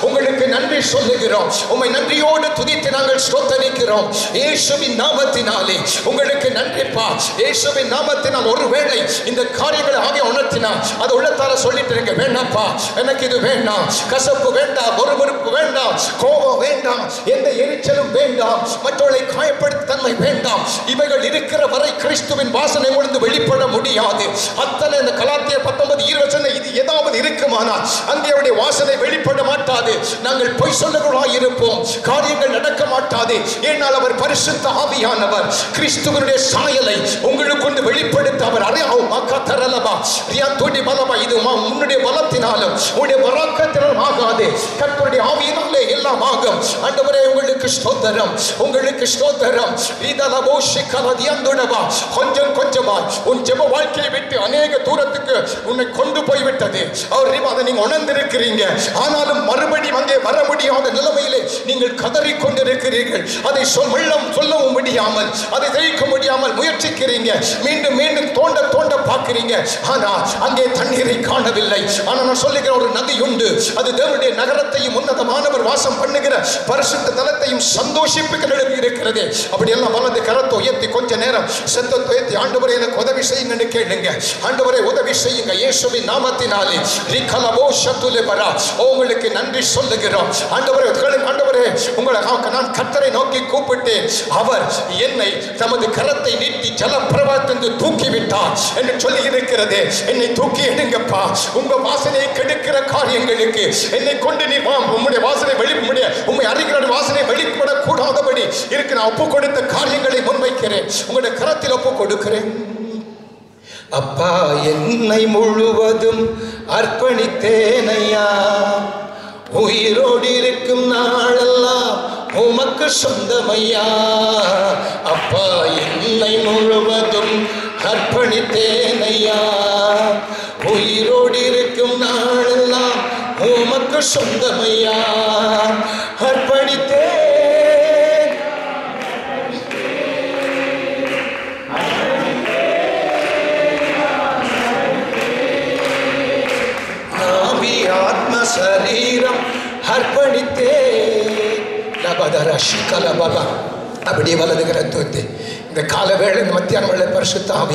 உங்களுக்கு நன்றி சொல்லுகிறோம். உம்மை நன்றியோடு துதித்து நாங்கள் ஸ்தோத்திரிக்கிறோம். இயேசுவின் நாமத்தினாலே உங்களுக்கு நன்றிப்பா. இயேசுவின் நாமத்தினால் ஒருவேளை இந்த காரியங்களை ஆகிய உணர்த்தினால் அது உள்ளத்தால சொல்லிட்டு இருக்க, வேண்டாம்ப்பா எனக்கு இது வேண்டாம், கசப்பு வேண்டாம், ஒருவருக்கு வேண்டாம், கோபம் வேண்டாம், எந்த எரிச்சலும் வேண்டாம், மற்றவர்களை காயப்படுத்த தன்மை வேண்டாம். இவைகள் இருக்கிற வரை கிறிஸ்துவின் வாசனை உணர்ந்து வெளிப்பட முடியாது. அத்தனை இந்த கலாத்தியர் 19:20 இது ஏதாவது இருக்குமானால் அங்கே அவருடைய வாசனை வெளிப்பட மாட்டாது. நாங்கள் பொய் சொல்லுகிறவர்களாய் இருப்போம், காரியங்கள் நடக்க மாட்டாது. ஏனால் அவர் பரிசுத்த ஆவியானவர் கிறிஸ்துவனுடைய சாயலை உங்களுக்கு கொண்டு வெளிப்படுத்த அவர் இது உன்னுடைய பலத்தினாலும் உன்னுடைய பராக்கிரத்தினாலும் ஆகாது, கர்த்தருடைய ஆவியினாலே எல்லாம் ஆகும். ஆண்டவரே உங்களுக்கு ஸ்தோத்திரம், உங்களுக்கு ஸ்தோத்திரம். கொஞ்சம் கொஞ்சமா உன் ஜெப வாழ்க்கையை விட்டு அநேக தூரத்துக்கு உன்னை கொண்டு போய்விட்டது. அதை நீங்க உணர்ந்திருக்கிறீங்க. ஆனாலும் மறுபடியும் அங்கே வர முடியாத நிலைமையிலே நீங்கள் கதறிக் கொண்டிருக்கிறீர்கள். அதை சொல்லவும் முடியாமல், அதை ஜெயிக்க முடியாமல் முயற்சிக்கிறீங்க. மீண்டும் மீண்டும் தோண்ட பார்க்கிறீங்க. ஆனா அங்கே தண்ணீரை காணவில்லை. ஆனா நான் சொல்லுகிற ஒரு நதி உண்டு. அது தேவனுடைய நகரத்தையும் உன்னதமானவர் வாசம் பண்ணுகிற பரிசுத்த தலத்தையும் சந்தோஷிப்புகள் இருக்கிறது. அப்படி எல்லாம் வலது கரத்தை உயர்த்தி கொஞ்ச நேரம் சத்தத்தை உயர்த்தி, ஆண்டவரே எனக்கு உதவி செய்யுங்கன்னு கேளுங்க. ஆண்டவரே உதவி செய்யுங்க இயேசுவின் நாமத்தினாலே. உங்களுக்கு நன்றி சொல்லுகிறோம். ஆண்டவரே உங்களை நான் கர்த்தரை நோக்கி கூப்பிட்டேன், அவர் என்னை தமது கரத்தை நீட்டி ஜலப்பிரவாகத்திலிருந்து தூக்கி விட்டார் என்று சொல்லி இருக்கிறது. என்னை தூக்கி எடுங்கப்பா. உங்க வாசனையை கெடுக்கிற காரியங்களுக்கு என்னை கொண்டு நீ உம்முடைய வாசனை உம்மை அறிகிற வாசனை வெளிப்படக்கூடாதபடி இருக்கு. நான் ஒப்பு கொடுத்த காரியங்களை முன்வைக்கிறேன், உங்களுடைய கரத்தில் ஒப்பு கொடுக்கிறேன். அப்பா என்னை முழுவதும் அர்ப்பணித்தேனையா, உயிரோடு இருக்கும் நாளெல்லாம் உமக்கு சொந்தமையா. அப்பா என்னை முழுவதும் அர்ப்பணித்தேனையா, உயிரோடு இருக்கும் நாளெல்லாம் உமக்கு சொந்தமையா. அர்ப்பணித்தேன் சரீரம் அர்ப்பணித்தே. அப்படியே வலது கரத்தை இந்த கால வேளை, இந்த மத்தியான வேளை பரிசுத்த ஆவி